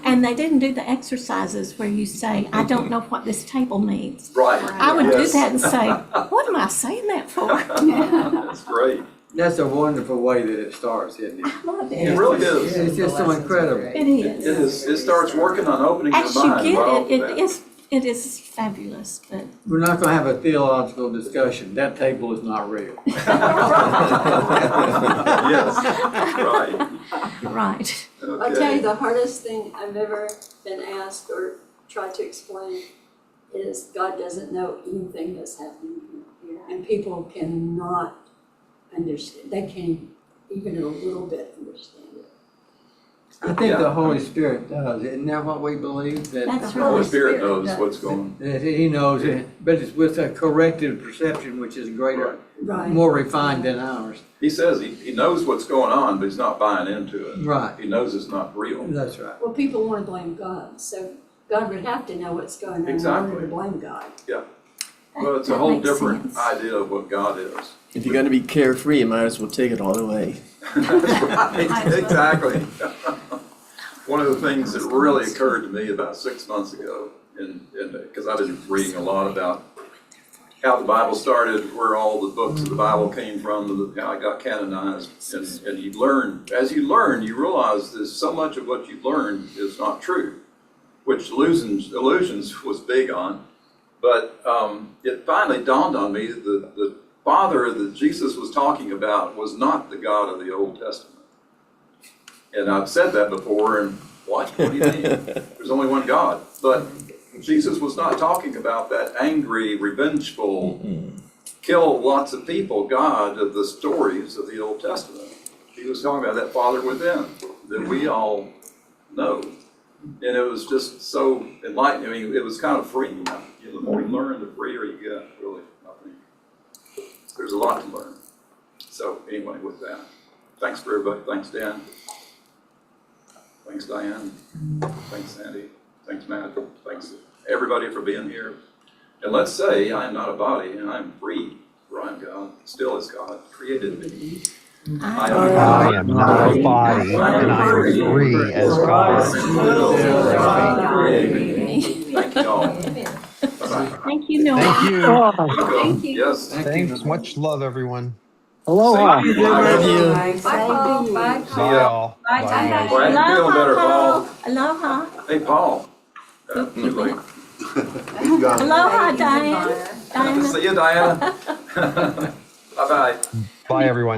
Speaker 6: And they didn't do the exercises where you say, I don't know what this table means.
Speaker 2: Right.
Speaker 6: I would do
Speaker 2: Yes.
Speaker 6: that and say, what am I saying that for?
Speaker 2: That's great.
Speaker 15: That's a wonderful way that it starts, isn't it?
Speaker 6: I love
Speaker 2: It
Speaker 6: it.
Speaker 2: really is.
Speaker 15: It's just so incredible.
Speaker 6: It
Speaker 2: It
Speaker 6: is.
Speaker 2: is. It starts working on opening your
Speaker 6: As you
Speaker 2: mind.
Speaker 6: get
Speaker 2: right off
Speaker 6: it,
Speaker 2: the bat.
Speaker 6: it is fabulous, but
Speaker 15: We're not gonna have a theological discussion. That table is not real.
Speaker 2: Yes, right.
Speaker 6: right.
Speaker 5: I'll tell you,
Speaker 2: Okay.
Speaker 5: the hardest thing I've ever been asked or tried to explain is God doesn't know anything that's happening here. And people cannot understand, they can't even a little bit understand it.
Speaker 15: I think
Speaker 2: Yeah.
Speaker 15: the Holy Spirit does. Isn't that what we believe? That
Speaker 6: That's
Speaker 2: The
Speaker 6: right.
Speaker 2: Holy Spirit
Speaker 5: Spirit
Speaker 2: knows
Speaker 5: does.
Speaker 2: what's going on.
Speaker 15: that He knows it, but it's with a corrected perception, which is greater,
Speaker 5: Right.
Speaker 15: more refined than ours.
Speaker 2: He says he knows what's going on, but he's not buying into it.
Speaker 15: Right.
Speaker 2: He knows it's not real.
Speaker 15: That's right.
Speaker 5: Well, people want to blame God, so God would have to know what's going on in
Speaker 2: Exactly.
Speaker 5: order to blame God.
Speaker 2: Well, it's a
Speaker 6: That
Speaker 2: whole
Speaker 6: makes
Speaker 2: different
Speaker 6: sense.
Speaker 2: idea of what God is.
Speaker 7: If you're gonna be carefree, you might as well take it all the way.
Speaker 2: That's right, exactly. One of the things that really occurred to me about 6 months ago, and because I've been reading a lot about how the Bible started, where all the books of the Bible came from, how it got canonized, and you learn, as you learn, you realize that so much of what you've learned is not true, which Illusions was big on. But it finally dawned on me that the Father that Jesus was talking about was not the God of the Old Testament. And I've said that before, and what? What do you mean? There's only one God. But Jesus was not talking about that angry, revengeful, kill lots of people God of the stories of the Old Testament. He was talking about that Father within that we all know. And it was just so enlightening. I mean, it was kind of freeing. The more you learn, the freer you get, really, I think. There's a lot to learn. So anyway, with that, thanks for everybody. Thanks, Dan. Thanks, Diane. Thanks, Sandy. Thanks, Matt. Thanks, everybody, for being here. And let's say I am not a body and I'm free, for I am God, still as God created me.
Speaker 6: I
Speaker 4: am not a body, and I am free as God.
Speaker 2: Thank you all. Bye-bye.
Speaker 6: Thank you, Noah.
Speaker 4: Thank you.
Speaker 2: Welcome. Yes.
Speaker 4: Thanks. Much love, everyone.
Speaker 3: Aloha.
Speaker 2: Thank you.
Speaker 7: Love you.
Speaker 9: Bye, Paul. Bye,
Speaker 2: See
Speaker 9: Paul.
Speaker 4: Bye,
Speaker 2: ya.
Speaker 4: all.
Speaker 9: Bye, Diane.
Speaker 2: Well, how you feeling better, Paul?
Speaker 6: Aloha.
Speaker 2: Hey, Paul. Too late.
Speaker 6: Aloha, Diane.
Speaker 2: See you, Diana. Bye-bye.
Speaker 4: Bye, everyone.